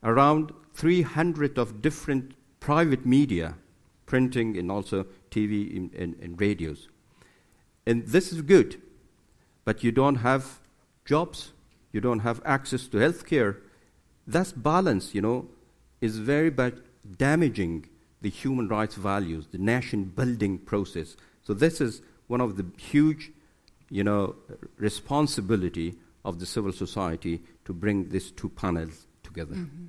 around 300 of different private media, printing and also TV and radios. And this is good, but you don't have jobs, you don't have access to health care. That balance, is very bad, damaging the human rights values, the nation-building process. So this is one of the huge, responsibility of the civil society to bring these two panels together. Mm-hmm.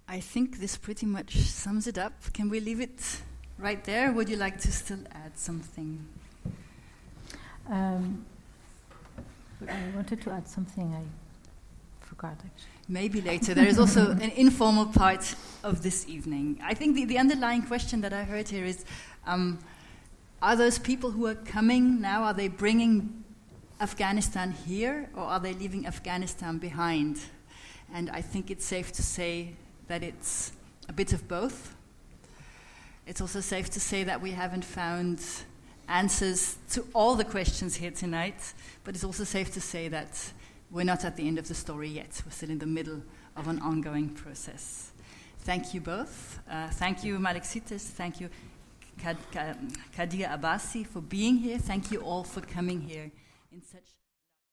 I think this pretty much sums it up. Can we leave it right there? Would you like to still add something? I wanted to add something. I forgot, actually. Maybe later. There is also an informal part of this evening. I think the underlying question that I heard here is, are those people who are coming now, are they bringing Afghanistan here, or are they leaving Afghanistan behind? And I think it's safe to say that it's a bit of both. It's also safe to say that we haven't found answers to all the questions here tonight, but it's also safe to say that we're not at the end of the story yet. We're still in the middle of an ongoing process. Thank you both. Thank you, Malek Sitez. Thank you, Khadija Abbasi, for being here. Thank you all for coming here in such